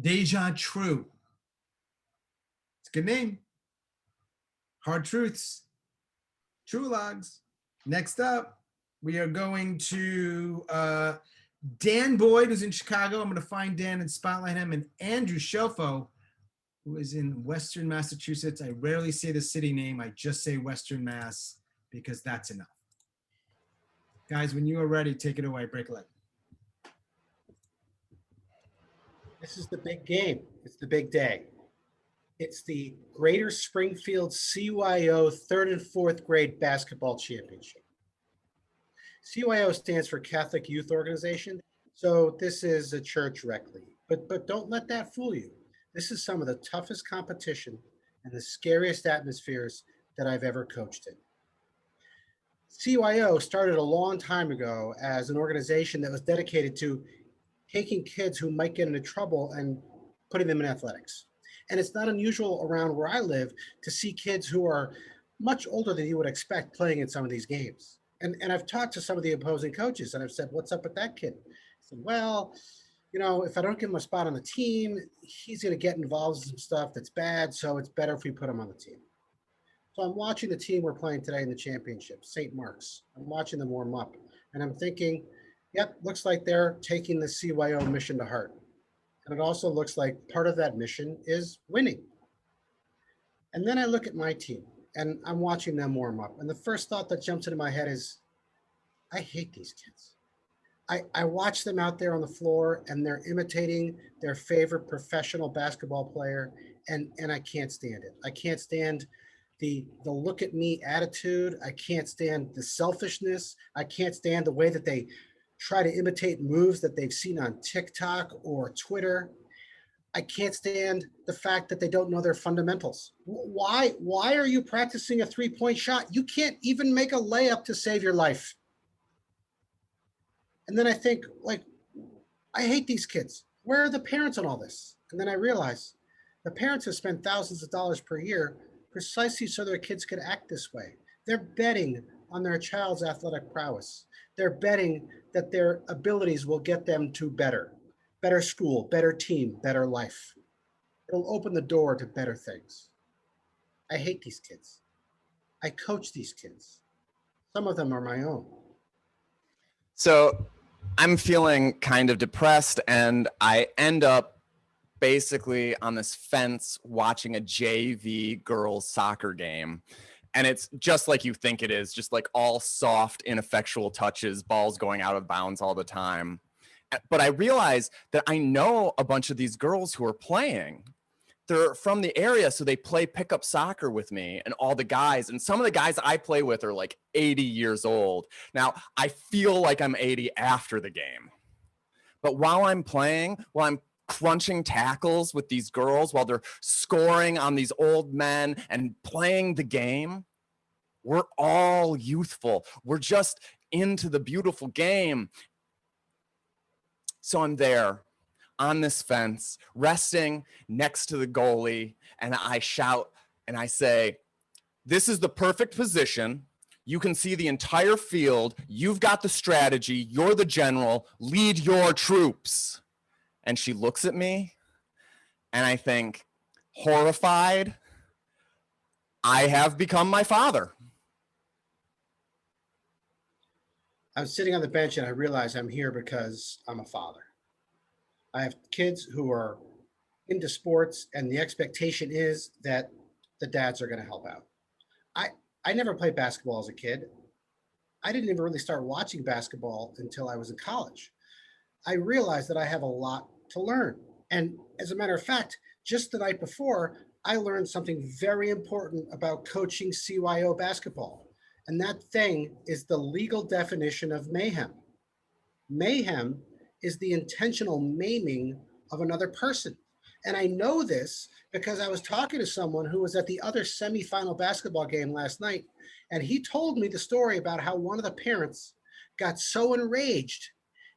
Deja True. It's a good name. Hard Truths. True-o-Logues. Next up, we are going to Dan Boyd, who's in Chicago. I'm going to find Dan and spotlight him, and Andrew Shelffo, who is in Western Massachusetts. I rarely say the city name. I just say Western Mass because that's enough. Guys, when you are ready, take it away. Break a leg. This is the big game. It's the big day. It's the Greater Springfield CYO 3rd and 4th grade basketball championship. CYO stands for Catholic Youth Organization, so this is a church rec league. But don't let that fool you. This is some of the toughest competition and the scariest atmospheres that I've ever coached in. CYO started a long time ago as an organization that was dedicated to taking kids who might get into trouble and putting them in athletics. And it's not unusual around where I live to see kids who are much older than you would expect playing in some of these games. And I've talked to some of the opposing coaches and I've said, what's up with that kid? I said, well, you know, if I don't give him a spot on the team, he's going to get involved in some stuff that's bad. So it's better if we put him on the team. So I'm watching the team we're playing today in the championship, St. Mark's. I'm watching them warm up and I'm thinking, yep, looks like they're taking the CYO mission to heart. And it also looks like part of that mission is winning. And then I look at my team and I'm watching them warm up. And the first thought that jumps into my head is, I hate these kids. I watch them out there on the floor and they're imitating their favorite professional basketball player. And I can't stand it. I can't stand the look at me attitude. I can't stand the selfishness. I can't stand the way that they try to imitate moves that they've seen on TikTok or Twitter. I can't stand the fact that they don't know their fundamentals. Why are you practicing a three-point shot? You can't even make a layup to save your life. And then I think, like, I hate these kids. Where are the parents on all this? And then I realize the parents have spent thousands of dollars per year precisely so their kids could act this way. They're betting on their child's athletic prowess. They're betting that their abilities will get them to better school, better team, better life. It'll open the door to better things. I hate these kids. I coach these kids. Some of them are my own. So I'm feeling kind of depressed and I end up basically on this fence watching a JV girls soccer game. And it's just like you think it is, just like all soft, ineffectual touches, balls going out of bounds all the time. But I realize that I know a bunch of these girls who are playing. They're from the area, so they play pickup soccer with me and all the guys. And some of the guys I play with are like 80 years old. Now, I feel like I'm 80 after the game. But while I'm playing, while I'm crunching tackles with these girls, while they're scoring on these old men and playing the game, we're all youthful. We're just into the beautiful game. So I'm there on this fence, resting next to the goalie, and I shout and I say, this is the perfect position. You can see the entire field. You've got the strategy. You're the general. Lead your troops. And she looks at me, and I think, horrified, I have become my father. I'm sitting on the bench and I realize I'm here because I'm a father. I have kids who are into sports and the expectation is that the dads are going to help out. I never played basketball as a kid. I didn't even really start watching basketball until I was in college. I realized that I have a lot to learn. And as a matter of fact, just the night before, I learned something very important about coaching CYO basketball. And that thing is the legal definition of mayhem. Mayhem is the intentional maiming of another person. And I know this because I was talking to someone who was at the other semifinal basketball game last night. And he told me the story about how one of the parents got so enraged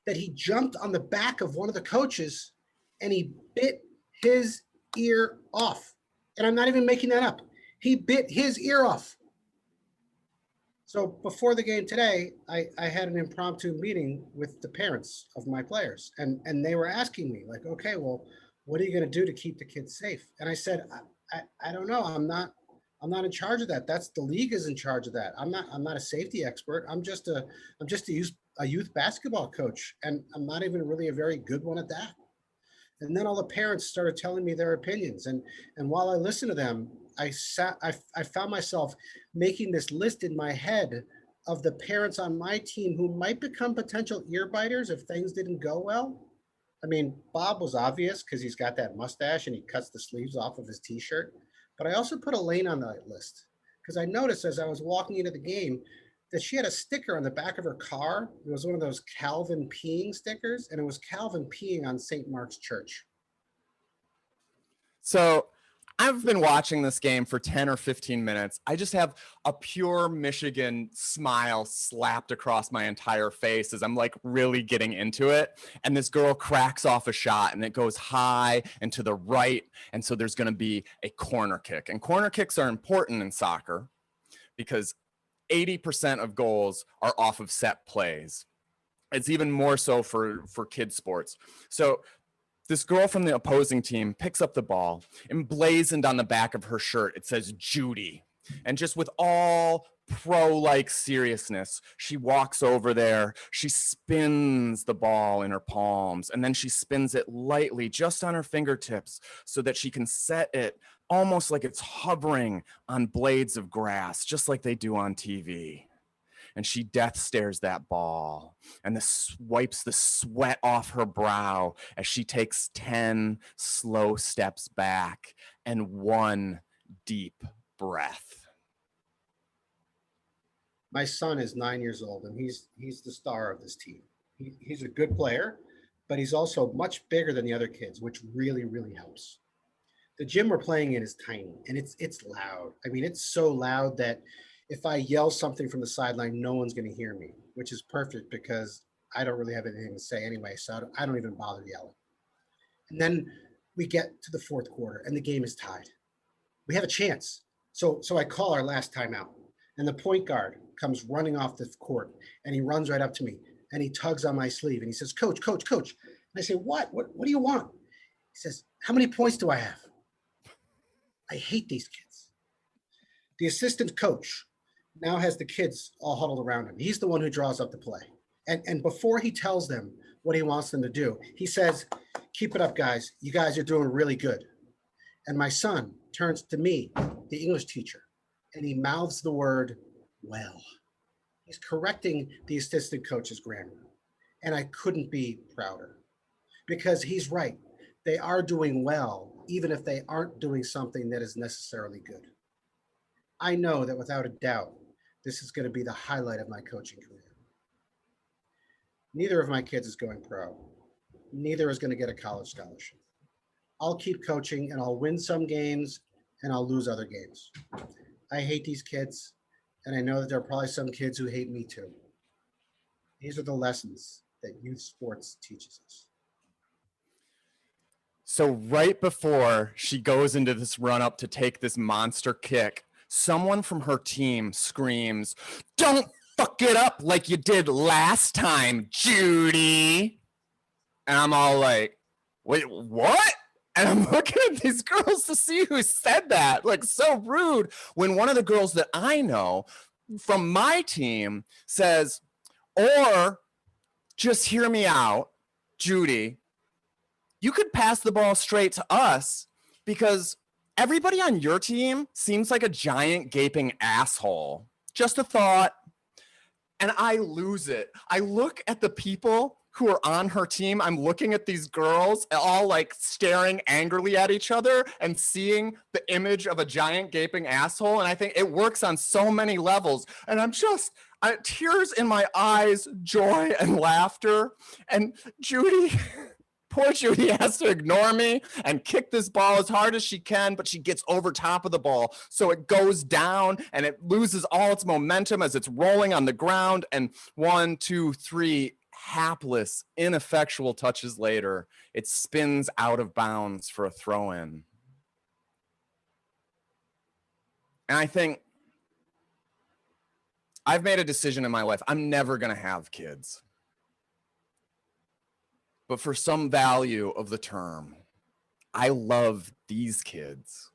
that he jumped on the back of one of the coaches and he bit his ear off. And I'm not even making that up. He bit his ear off. So before the game today, I had an impromptu meeting with the parents of my players, and they were asking me like, okay, well, what are you going to do to keep the kids safe? And I said, I don't know. I'm not in charge of that. That's the league is in charge of that. I'm not a safety expert. I'm just a youth basketball coach, and I'm not even really a very good one at that. And then all the parents started telling me their opinions, and while I listened to them, I found myself making this list in my head of the parents on my team who might become potential ear biters if things didn't go well. I mean, Bob was obvious because he's got that mustache and he cuts the sleeves off of his t-shirt. But I also put Elaine on that list because I noticed as I was walking into the game that she had a sticker on the back of her car. It was one of those Calvin peeing stickers, and it was Calvin peeing on St. Mark's Church. So I've been watching this game for 10 or 15 minutes. I just have a pure Michigan smile slapped across my entire face as I'm like really getting into it. And this girl cracks off a shot and it goes high and to the right. And so there's going to be a corner kick. And corner kicks are important in soccer because 80% of goals are off of set plays. It's even more so for kids sports. So this girl from the opposing team picks up the ball, emblazoned on the back of her shirt, it says Judy. And just with all pro-like seriousness, she walks over there, she spins the ball in her palms, and then she spins it lightly just on her fingertips so that she can set it almost like it's hovering on blades of grass, just like they do on TV. And she death stares that ball and wipes the sweat off her brow as she takes 10 slow steps back and 1 deep breath. My son is 9 years old, and he's the star of this team. He's a good player, but he's also much bigger than the other kids, which really, really helps. The gym we're playing in is tiny, and it's loud. I mean, it's so loud that if I yell something from the sideline, no one's going to hear me, which is perfect because I don't really have anything to say anyway, so I don't even bother yelling. And then we get to the fourth quarter, and the game is tied. We have a chance. So I call our last timeout, and the point guard comes running off the court, and he runs right up to me, and he tugs on my sleeve, and he says, Coach. And I say, What do you want? He says, how many points do I have? I hate these kids. The assistant coach now has the kids all huddled around him. He's the one who draws up the play. And before he tells them what he wants them to do, he says, keep it up, guys. You guys are doing really good. And my son turns to me, the English teacher, and he mouths the word, well. He's correcting the assistant coach's grammar. And I couldn't be prouder because he's right. They are doing well, even if they aren't doing something that is necessarily good. I know that without a doubt, this is going to be the highlight of my coaching career. Neither of my kids is going pro. Neither is going to get a college scholarship. I'll keep coaching and I'll win some games and I'll lose other games. I hate these kids, and I know that there are probably some kids who hate me too. These are the lessons that youth sports teaches us. So right before she goes into this run up to take this monster kick, someone from her team screams, "Don't fuck it up like you did last time, Judy." And I'm all like, wait, what? And I'm looking at these girls to see who said that. Like, so rude. When one of the girls that I know from my team says, or just hear me out, Judy, you could pass the ball straight to us because everybody on your team seems like a giant gaping asshole. Just a thought. And I lose it. I look at the people who are on her team. I'm looking at these girls all like staring angrily at each other and seeing the image of a giant gaping asshole. And I think it works on so many levels. And I'm just, tears in my eyes, joy and laughter. And Judy, poor Judy has to ignore me and kick this ball as hard as she can, but she gets over top of the ball. So it goes down and it loses all its momentum as it's rolling on the ground. And 1, 2, 3 hapless, ineffectual touches later, it spins out of bounds for a throw-in. And I think I've made a decision in my life. I'm never going to have kids. But for some value of the term, I love these kids.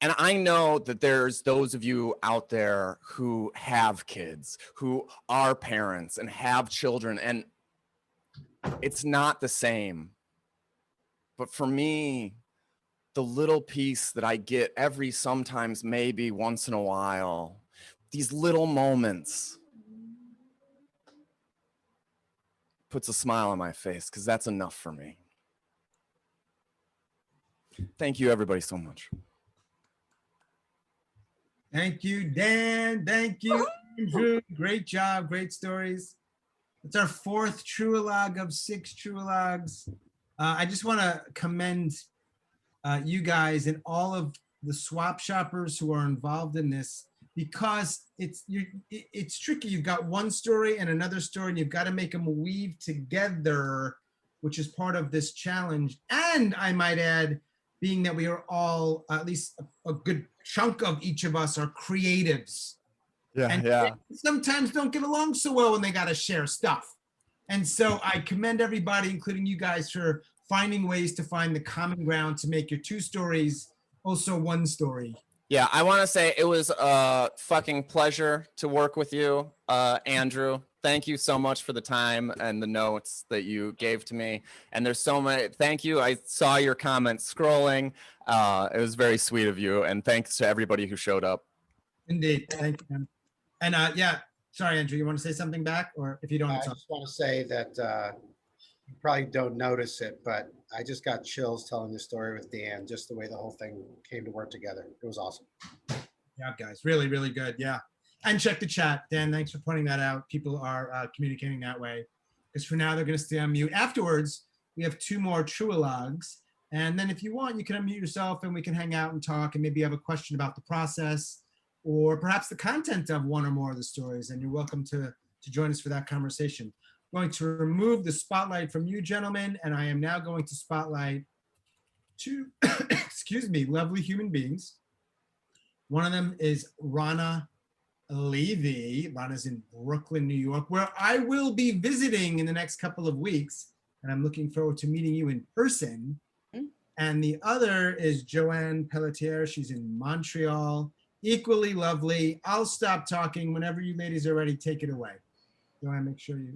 And I know that there's those of you out there who have kids, who are parents and have children, and it's not the same. But for me, the little piece that I get every sometimes, maybe once in a while, these little moments, puts a smile on my face because that's enough for me. Thank you, everybody, so much. Thank you, Dan. Thank you, Andrew. Great job. Great stories. It's our 4th True-o-Logue of 6 True-o-Logues. I just want to commend you guys and all of the swap shoppers who are involved in this, because it's tricky. You've got one story and another story, and you've got to make them weave together, which is part of this challenge. And I might add, being that we are all, at least a good chunk of each of us, are creatives. And sometimes don't get along so well when they got to share stuff. And so I commend everybody, including you guys, for finding ways to find the common ground to make your two stories also one story. Yeah, I want to say it was a fucking pleasure to work with you, Andrew. Thank you so much for the time and the notes that you gave to me. And there's so many, thank you. I saw your comments scrolling. It was very sweet of you. And thanks to everybody who showed up. Indeed, thank you. And yeah, sorry, Andrew, you want to say something back? Or if you don't, I just want to say that you probably don't notice it, but I just got chills telling the story with Dan, just the way the whole thing came to work together. It was awesome. Yeah, guys, really, really good. Yeah. And check the chat. Dan, thanks for pointing that out. People are communicating that way. Because for now, they're going to stay on mute. Afterwards, we have 2 more True-o-Logues. And then if you want, you can unmute yourself and we can hang out and talk, and maybe you have a question about the process or perhaps the content of one or more of the stories. And you're welcome to join us for that conversation. I'm going to remove the spotlight from you, gentlemen, and I am now going to spotlight 2, excuse me, lovely human beings. One of them is Ronna Levy. Ronna's in Brooklyn, New York, where I will be visiting in the next couple of weeks. And I'm looking forward to meeting you in person. And the other is Johanne Pelletier. She's in Montreal, equally lovely. I'll stop talking whenever you ladies are ready. Take it away. Johanne, make sure you.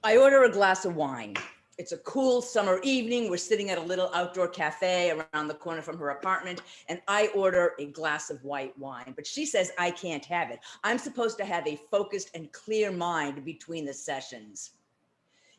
I order a glass of wine. It's a cool summer evening. We're sitting at a little outdoor cafe around the corner from her apartment, and I order a glass of white wine, but she says I can't have it. I'm supposed to have a focused and clear mind between the sessions.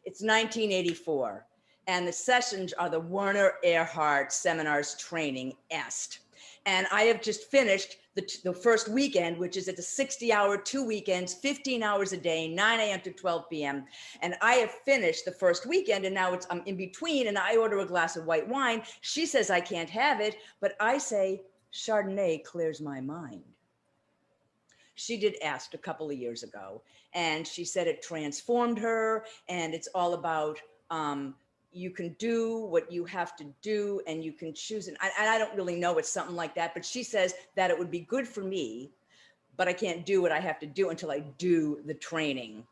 It's 1984, and the sessions are the Werner Erhard Seminars Training EST. And I have just finished the first weekend, which is at the 60-hour, 2 weekends, 15 hours a day, 9 a.m. to 12 p.m. And I have finished the first weekend, and now I'm in between, and I order a glass of white wine. She says I can't have it, but I say Chardonnay clears my mind. She did EST a couple of years ago, and she said it transformed her, and it's all about you can do what you have to do and you can choose. And I don't really know, it's something like that, but she says that it would be good for me, but I can't do what I have to do until I do the training.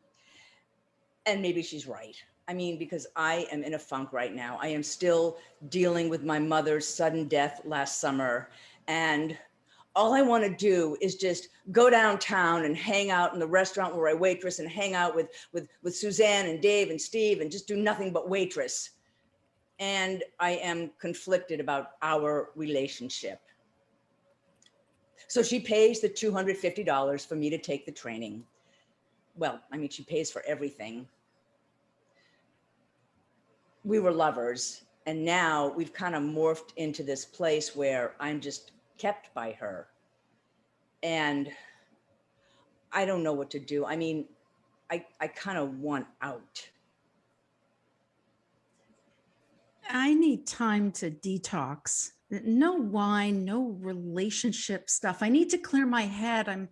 And maybe she's right. I mean, because I am in a funk right now. I am still dealing with my mother's sudden death last summer. And all I want to do is just go downtown and hang out in the restaurant where I waitress and hang out with Suzanne and Dave and Steve and just do nothing but waitress. And I am conflicted about our relationship. So she pays the $250 for me to take the training. Well, I mean, she pays for everything. We were lovers, and now we've kind of morphed into this place where I'm just kept by her. And I don't know what to do. I mean, I kind of want out. I need time to detox. No wine, no relationship stuff. I need to clear my head. I'm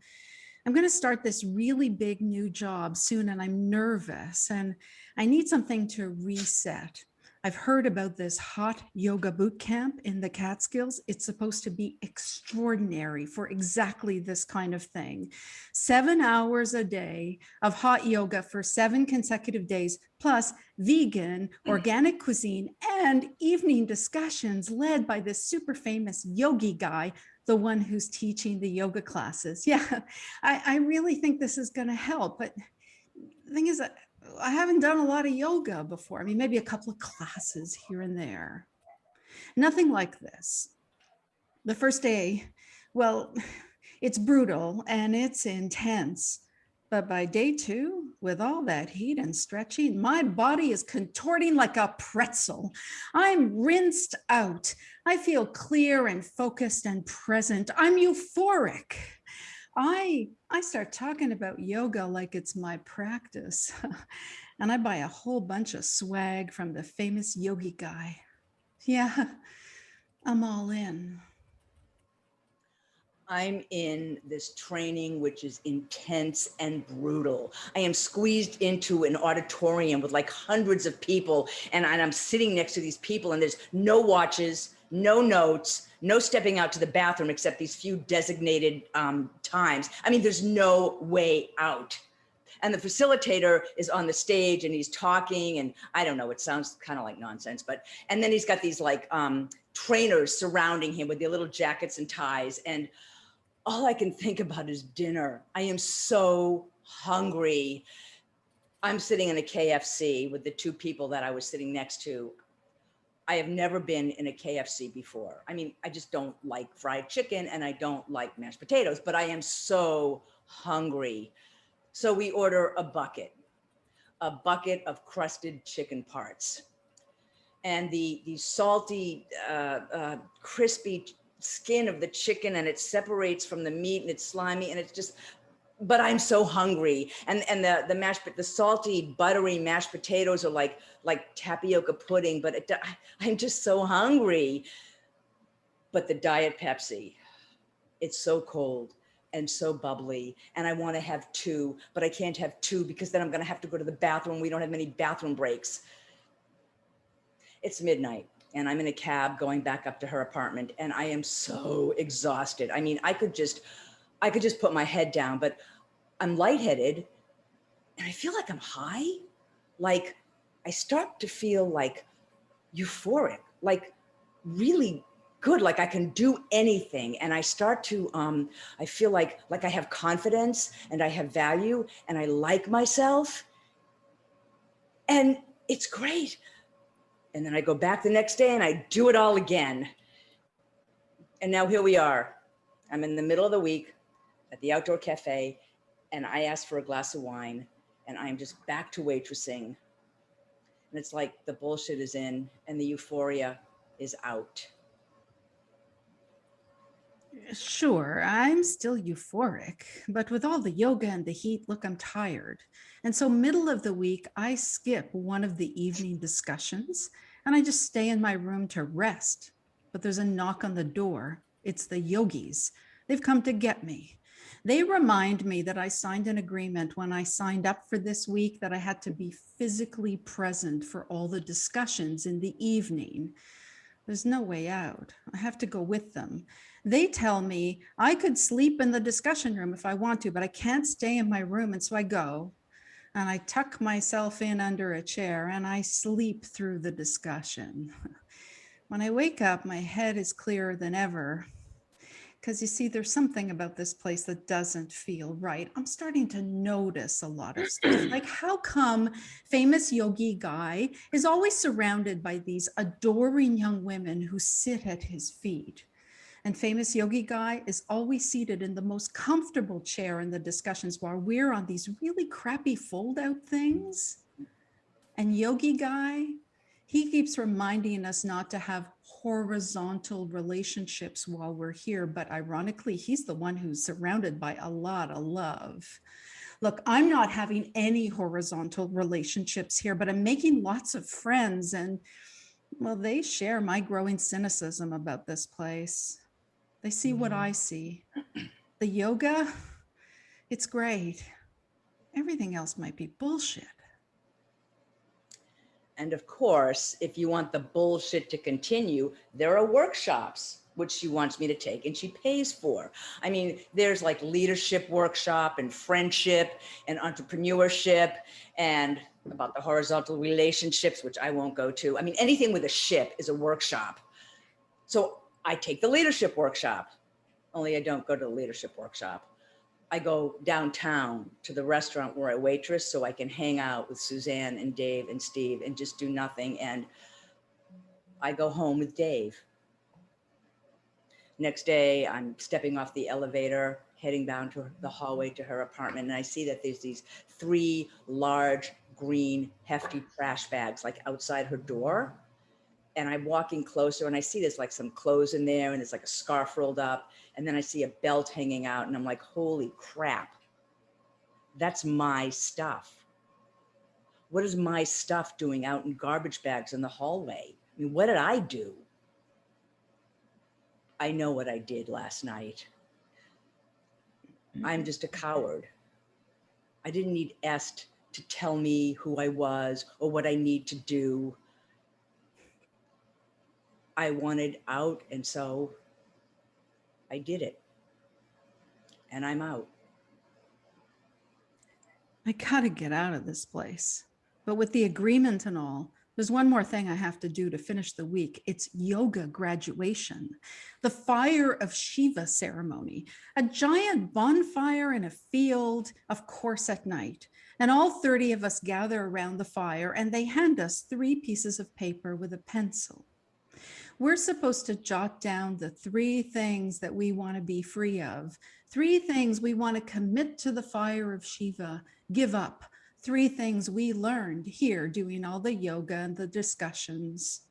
going to start this really big new job soon, and I'm nervous, and I need something to reset. I've heard about this hot yoga boot camp in the Catskills. It's supposed to be extraordinary for exactly this kind of thing. 7 hours a day of hot yoga for 7 consecutive days, plus vegan, organic cuisine, and evening discussions led by this super famous yogi guy, the one who's teaching the yoga classes. Yeah, I really think this is going to help. But the thing is, I haven't done a lot of yoga before. I mean, maybe a couple of classes here and there. Nothing like this. The first day, well, it's brutal and it's intense. But by day 2, with all that heat and stretching, my body is contorting like a pretzel. I'm rinsed out. I feel clear and focused and present. I'm euphoric. I start talking about yoga like it's my practice. And I buy a whole bunch of swag from the famous yogi guy. Yeah, I'm all in. I'm in this training, which is intense and brutal. I am squeezed into an auditorium with like hundreds of people, and I'm sitting next to these people, and there's no watches, no notes, no stepping out to the bathroom except these few designated times. I mean, there's no way out. And the facilitator is on the stage and he's talking, and I don't know, it sounds kind of like nonsense, but, and then he's got these like trainers surrounding him with their little jackets and ties. And all I can think about is dinner. I am so hungry. I'm sitting in a KFC with the two people that I was sitting next to. I have never been in a KFC before. I mean, I just don't like fried chicken and I don't like mashed potatoes, but I am so hungry. So we order a bucket of crusted chicken parts. And the salty, crispy skin of the chicken, and it separates from the meat, and it's slimy, and it's just, but I'm so hungry. And the salty, buttery mashed potatoes are like tapioca pudding, but I'm just so hungry. But the Diet Pepsi, it's so cold and so bubbly, and I want to have two, but I can't have two because then I'm going to have to go to the bathroom. We don't have many bathroom breaks. It's midnight and I'm in a cab going back up to her apartment, and I am so exhausted. I mean, I could just put my head down, but I'm lightheaded and I feel like I'm high. Like I start to feel like euphoric, like really good, like I can do anything. And I start to, I feel like I have confidence and I have value and I like myself. And it's great. And then I go back the next day and I do it all again. And now here we are. I'm in the middle of the week at the outdoor cafe, and I asked for a glass of wine, and I'm just back to waitressing. And it's like the bullshit is in and the euphoria is out. Sure, I'm still euphoric, but with all the yoga and the heat, look, I'm tired. And so middle of the week, I skip one of the evening discussions and I just stay in my room to rest. But there's a knock on the door. It's the yogis. They've come to get me. They remind me that I signed an agreement when I signed up for this week that I had to be physically present for all the discussions in the evening. There's no way out. I have to go with them. They tell me I could sleep in the discussion room if I want to, but I can't stay in my room. And so I go and I tuck myself in under a chair and I sleep through the discussion. When I wake up, my head is clearer than ever. Because you see, there's something about this place that doesn't feel right. I'm starting to notice a lot of stuff. Like, how come famous yogi guy is always surrounded by these adoring young women who sit at his feet? And famous yogi guy is always seated in the most comfortable chair in the discussions while we're on these really crappy fold-out things. And yogi guy, he keeps reminding us not to have horizontal relationships while we're here, but ironically, he's the one who's surrounded by a lot of love. Look, I'm not having any horizontal relationships here, but I'm making lots of friends, and well, they share my growing cynicism about this place. They see what I see. The yoga, it's great. Everything else might be bullshit. And of course, if you want the bullshit to continue, there are workshops, which she wants me to take and she pays for. I mean, there's like leadership workshop and friendship and entrepreneurship and about the horizontal relationships, which I won't go to. I mean, anything with a ship is a workshop. So I take the leadership workshop, only I don't go to the leadership workshop. I go downtown to the restaurant where I waitress so I can hang out with Suzanne and Dave and Steve and just do nothing. And I go home with Dave. Next day, I'm stepping off the elevator, heading down to the hallway to her apartment. And I see that there's these 3 large, green, hefty trash bags like outside her door. And I'm walking closer and I see there's like some clothes in there and there's like a scarf rolled up. And then I see a belt hanging out and I'm like, holy crap, that's my stuff. What is my stuff doing out in garbage bags in the hallway? I mean, what did I do? I know what I did last night. I'm just a coward. I didn't need Est to tell me who I was or what I need to do. I wanted out, and so I did it. And I'm out. I gotta get out of this place. But with the agreement and all, there's one more thing I have to do to finish the week. It's yoga graduation, the fire of Shiva ceremony, a giant bonfire in a field, of course, at night. And all 30 of us gather around the fire, and they hand us 3 pieces of paper with a pencil. We're supposed to jot down the 3 things that we want to be free of, 3 things we want to commit to the fire of Shiva, give up, 3 things we learned here doing all the yoga and the discussions.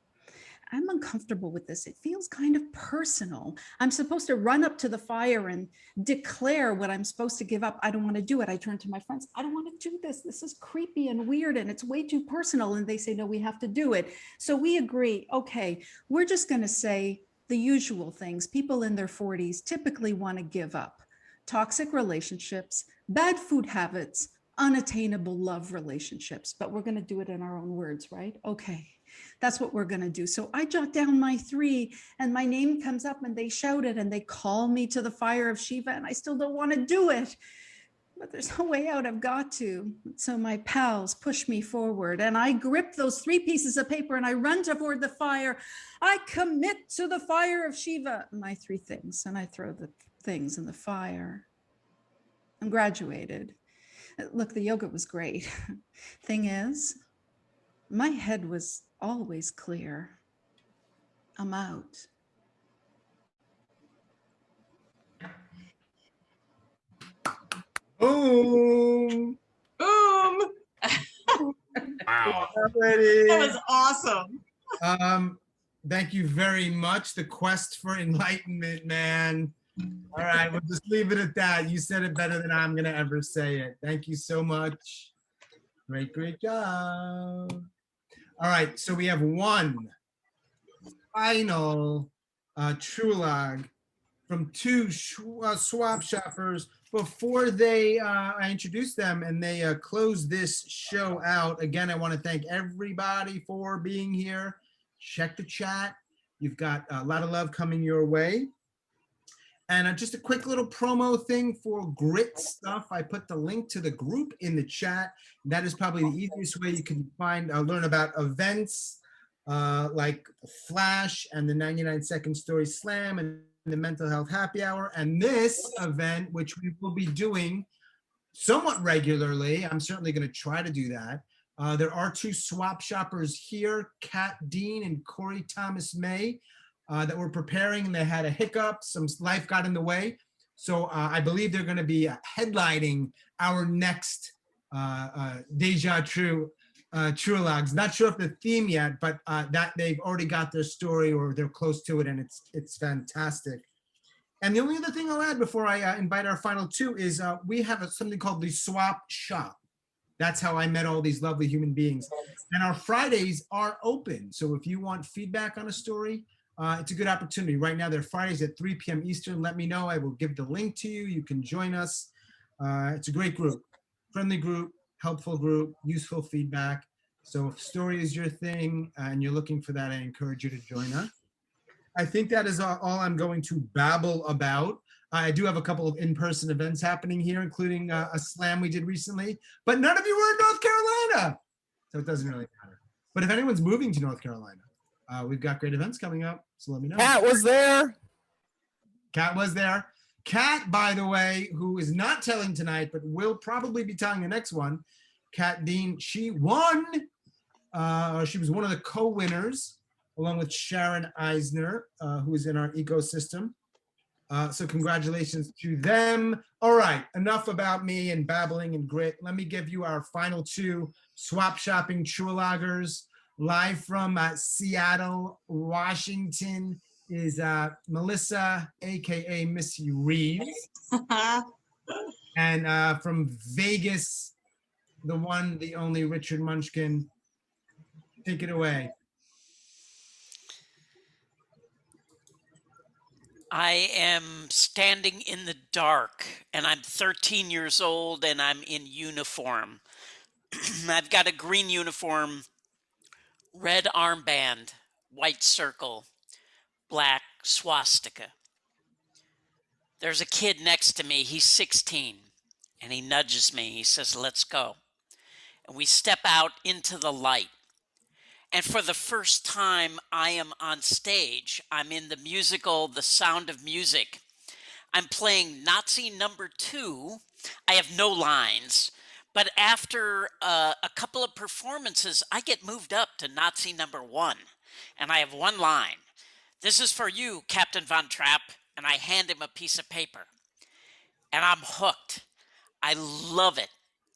I'm uncomfortable with this. It feels kind of personal. I'm supposed to run up to the fire and declare what I'm supposed to give up. I don't want to do it. I turn to my friends. I don't want to do this. This is creepy and weird and it's way too personal. And they say, no, we have to do it. So we agree, okay, we're just going to say the usual things people in their 40s typically want to give up. Toxic relationships, bad food habits, unattainable love relationships, but we're going to do it in our own words, right? Okay, that's what we're going to do. So I jot down my 3 and my name comes up and they shout it and they call me to the fire of Shiva and I still don't want to do it, but there's no way out. I've got to. So my pals push me forward and I grip those 3 pieces of paper and I run toward the fire. I commit to the fire of Shiva, my 3 things, and I throw the things in the fire. I'm graduated. Look, the yoga was great. Thing is, my head was always clear. I'm out. Boom. Boom. Wow. That was awesome. Thank you very much. The quest for enlightenment, man. All right, we'll just leave it at that. You said it better than I'm gonna ever say it. Thank you so much. Great job. All right, so we have one final True-o-Logue from 2 swap shoppers. Before I introduce them and they close this show out, again, I want to thank everybody for being here. Check the chat. You've got a lot of love coming your way. And just a quick little promo thing for Grit Stuff. I put the link to the group in the chat. That is probably the easiest way you can learn about events like Flash and the 99-Second Story Slam and the Mental Health Happy Hour. And this event, which we will be doing somewhat regularly, I'm certainly going to try to do that. There are 2 swap shoppers here, Kat Dean and Corey Thomas May. That we're preparing, and they had a hiccup, some life got in the way. So I believe they're going to be headlining our next Deja True True-o-Logues. Not sure if the theme yet, but that they've already got their story or they're close to it, and it's fantastic. And the only other thing I'll add before I invite our final 2 is we have something called the Swap Shop. That's how I met all these lovely human beings. And our Fridays are open. So if you want feedback on a story, it's a good opportunity. Right now, they're Fridays at 3 p.m. Eastern. Let me know. I will give the link to you. You can join us. It's a great group, friendly group, helpful group, useful feedback. So if story is your thing and you're looking for that, I encourage you to join us. I think that is all I'm going to babble about. I do have a couple of in-person events happening here, including a slam we did recently, but none of you were in North Carolina, so it doesn't really matter. But if anyone's moving to North Carolina, we've got great events coming up, so let me know. Kat was there. Kat was there. Kat, by the way, who is not telling tonight, but will probably be telling the next one, Kat Dean, she won. She was one of the co-winners, along with Sharon Eisner, who is in our ecosystem. So congratulations to them. All right, enough about me and babbling and grit. Let me give you our final 2 swap shopping True-o-Loguers. Live from Seattle, Washington is Melissa, aka Missy Reaves. And from Vegas, the one, the only Richard Munchkin. Take it away. I am standing in the dark and I'm 13 years old and I'm in uniform. I've got a green uniform, red armband, white circle, black swastika. There's a kid next to me. He's 16 and he nudges me. He says, "Let's go." And we step out into the light. And for the first time I am on stage, I'm in the musical The Sound of Music. I'm playing Nazi number 2. I have no lines, but after a couple of performances, I get moved up to Nazi number 1, and I have one line. "This is for you, Captain Von Trapp," and I hand him a piece of paper. And I'm hooked. I love it.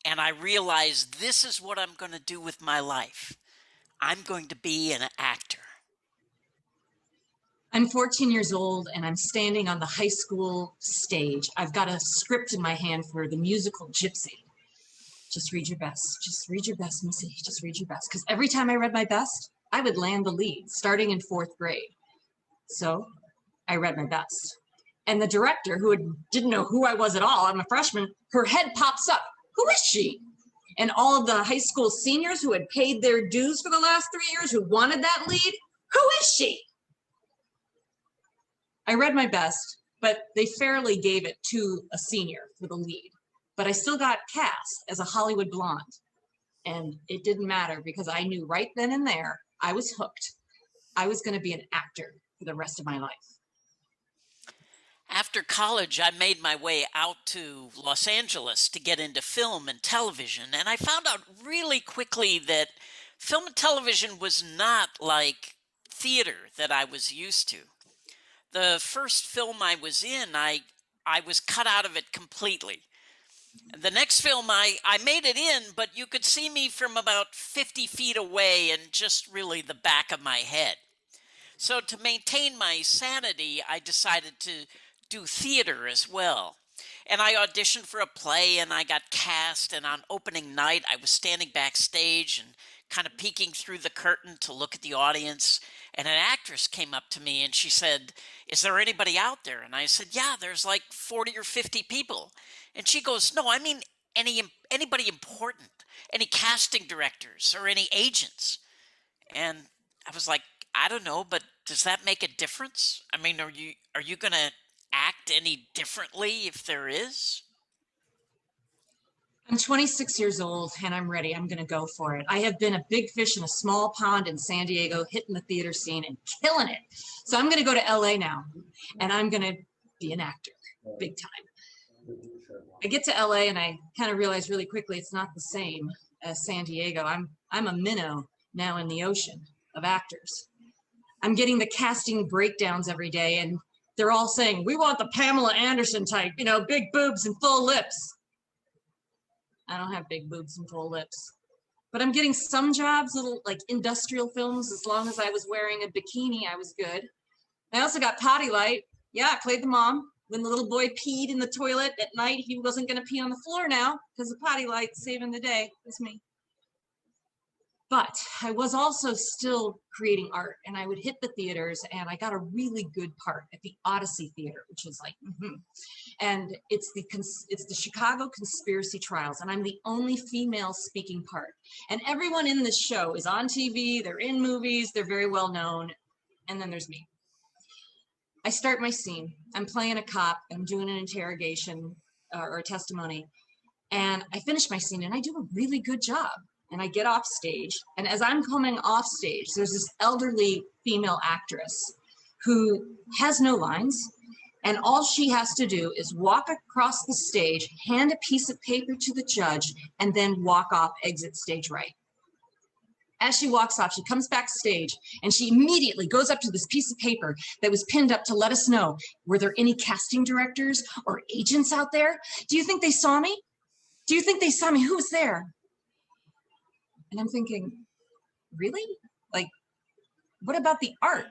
And I realize this is what I'm going to do with my life. I'm going to be an actor. I'm 14 years old and I'm standing on the high school stage. I've got a script in my hand for the musical Gypsy. Just read your best. Just read your best, Missy. Just read your best. Because every time I read my best, I would land the lead starting in 4th grade. So I read my best. And the director, didn't know who I was at all, I'm a freshman, her head pops up. Who is she? And all of the high school seniors who had paid their dues for the last 3 years who wanted that lead, who is she? I read my best, but they fairly gave it to a senior for the lead. But I still got cast as a Hollywood blonde. And it didn't matter because I knew right then and there, I was hooked. I was going to be an actor for the rest of my life. After college, I made my way out to Los Angeles to get into film and television, and I found out really quickly that film and television was not like theater that I was used to. The first film I was in, I was cut out of it completely. The next film, I made it in, but you could see me from about 50 feet away and just really the back of my head. So to maintain my sanity, I decided to do theater as well. And I auditioned for a play and I got cast, and on opening night I was standing backstage and kind of peeking through the curtain to look at the audience, and an actress came up to me and she said, "Is there anybody out there?" And I said, "Yeah, there's like 40 or 50 people." And she goes, "No, I mean anybody important, any casting directors or any agents." And I was like, "I don't know, but does that make a difference? I mean, are you going to act any differently if there is?" I'm 26 years old and I'm ready. I'm going to go for it. I have been a big fish in a small pond in San Diego, hitting the theater scene and killing it. So I'm going to go to LA now and I'm going to be an actor, big time. I get to LA and I kind of realize really quickly it's not the same as San Diego. I'm a minnow now in the ocean of actors. I'm getting the casting breakdowns every day and they're all saying, "We want the Pamela Anderson type, big boobs and full lips." I don't have big boobs and full lips. But I'm getting some jobs, little like industrial films. As long as I was wearing a bikini, I was good. I also got Potty Light. Yeah, I played the mom. When the little boy peed in the toilet at night, he wasn't going to pee on the floor now because the Potty Light saving the day was me. But I was also still creating art, and I would hit the theaters, and I got a really good part at the Odyssey Theater, which is like, and it's the Chicago Conspiracy Trials, and I'm the only female speaking part. And everyone in this show is on TV, they're in movies, they're very well known, and then there's me. I start my scene. I'm playing a cop, I'm doing an interrogation or a testimony, and I finish my scene, and I do a really good job. And I get off stage, and as I'm coming off stage, there's this elderly female actress who has no lines, and all she has to do is walk across the stage, hand a piece of paper to the judge, and then walk off, exit stage right. As she walks off, she comes backstage, and she immediately goes up to this piece of paper that was pinned up to let us know, were there any casting directors or agents out there? Do you think they saw me? Do you think they saw me? Who was there? And I'm thinking, really? Like, what about the art?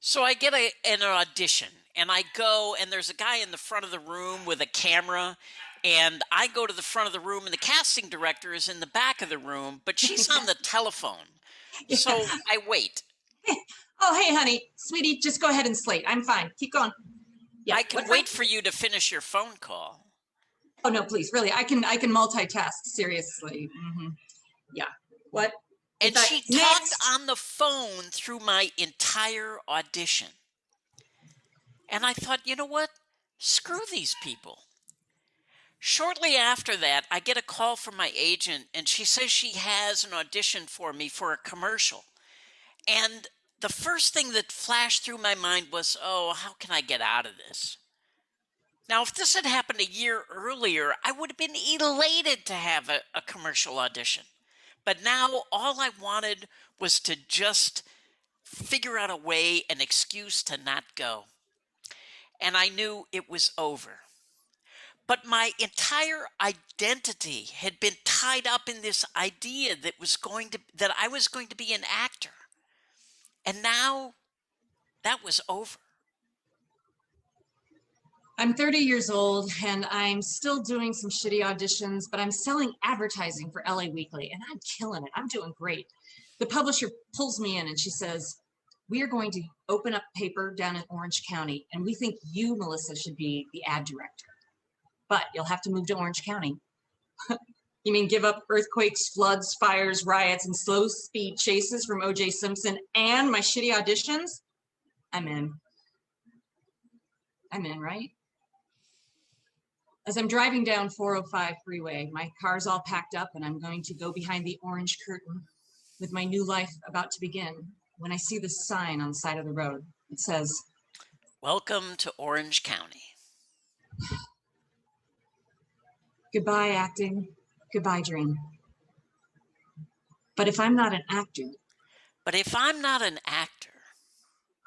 So I get an audition, and I go, and there's a guy in the front of the room with a camera, And I go to the front of the room, and the casting director is in the back of the room, but she's on the telephone. So I wait. Oh, hey, honey, sweetie, just go ahead and slate. I'm fine. Keep going. Yeah. I can wait for you to finish your phone call. Oh no, please, really, I can multitask. Seriously. Yeah. What? And she talked on the phone through my entire audition. And I thought, you know what? Screw these people. Shortly after that, I get a call from my agent, and she says she has an audition for me for a commercial. And the first thing that flashed through my mind was, oh, how can I get out of this? Now, if this had happened a year earlier, I would have been elated to have a commercial audition. But now all I wanted was to just figure out a way, an excuse to not go. And I knew it was over. But my entire identity had been tied up in this idea that I was going to be an actor. And now that was over. I'm 30 years old and I'm still doing some shitty auditions, but I'm selling advertising for LA Weekly and I'm killing it. I'm doing great. The publisher pulls me in and she says, we are going to open up paper down in Orange County and we think you, Melissa, should be the ad director. But you'll have to move to Orange County. You mean give up earthquakes, floods, fires, riots, and slow speed chases from O.J. Simpson and my shitty auditions? I'm in. I'm in, right? As I'm driving down 405 freeway, my car's all packed up and I'm going to go behind the orange curtain with my new life about to begin. When I see this sign on the side of the road, it says, "Welcome to Orange County." Goodbye, acting. Goodbye, dream. But if I'm not an actor,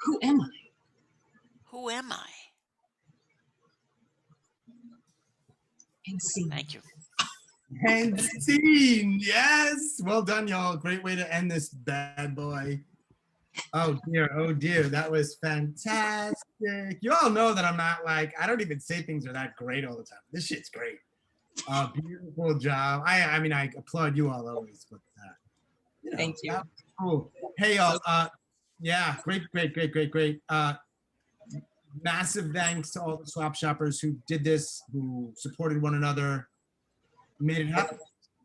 who am I? Who am I? And scene. Thank you. And scene. Yes. Well done, y'all. Great way to end this bad boy. Oh dear. That was fantastic. You all know that I'm not like, I don't even say things are that great all the time. This shit's great. Beautiful job. I mean, I applaud you all always, but thank you. Cool. Hey, y'all. Yeah, great. Massive thanks to all the swap shoppers who did this, who supported one another, made it happen.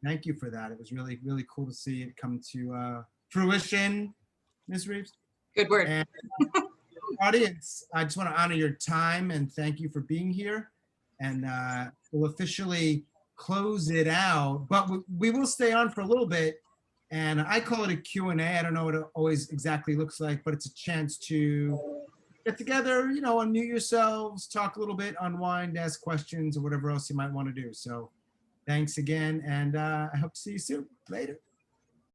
Thank you for that. It was really, really cool to see it come to fruition, Ms. Reaves. Good word. And audience, I just want to honor your time and thank you for being here. And we'll officially close it out, but we will stay on for a little bit. And I call it a Q&A. I don't know what it always exactly looks like, but it's a chance to get together, unmute yourselves, talk a little bit, unwind, ask questions, or whatever else you might want to do. So thanks again, and I hope to see you soon. Later.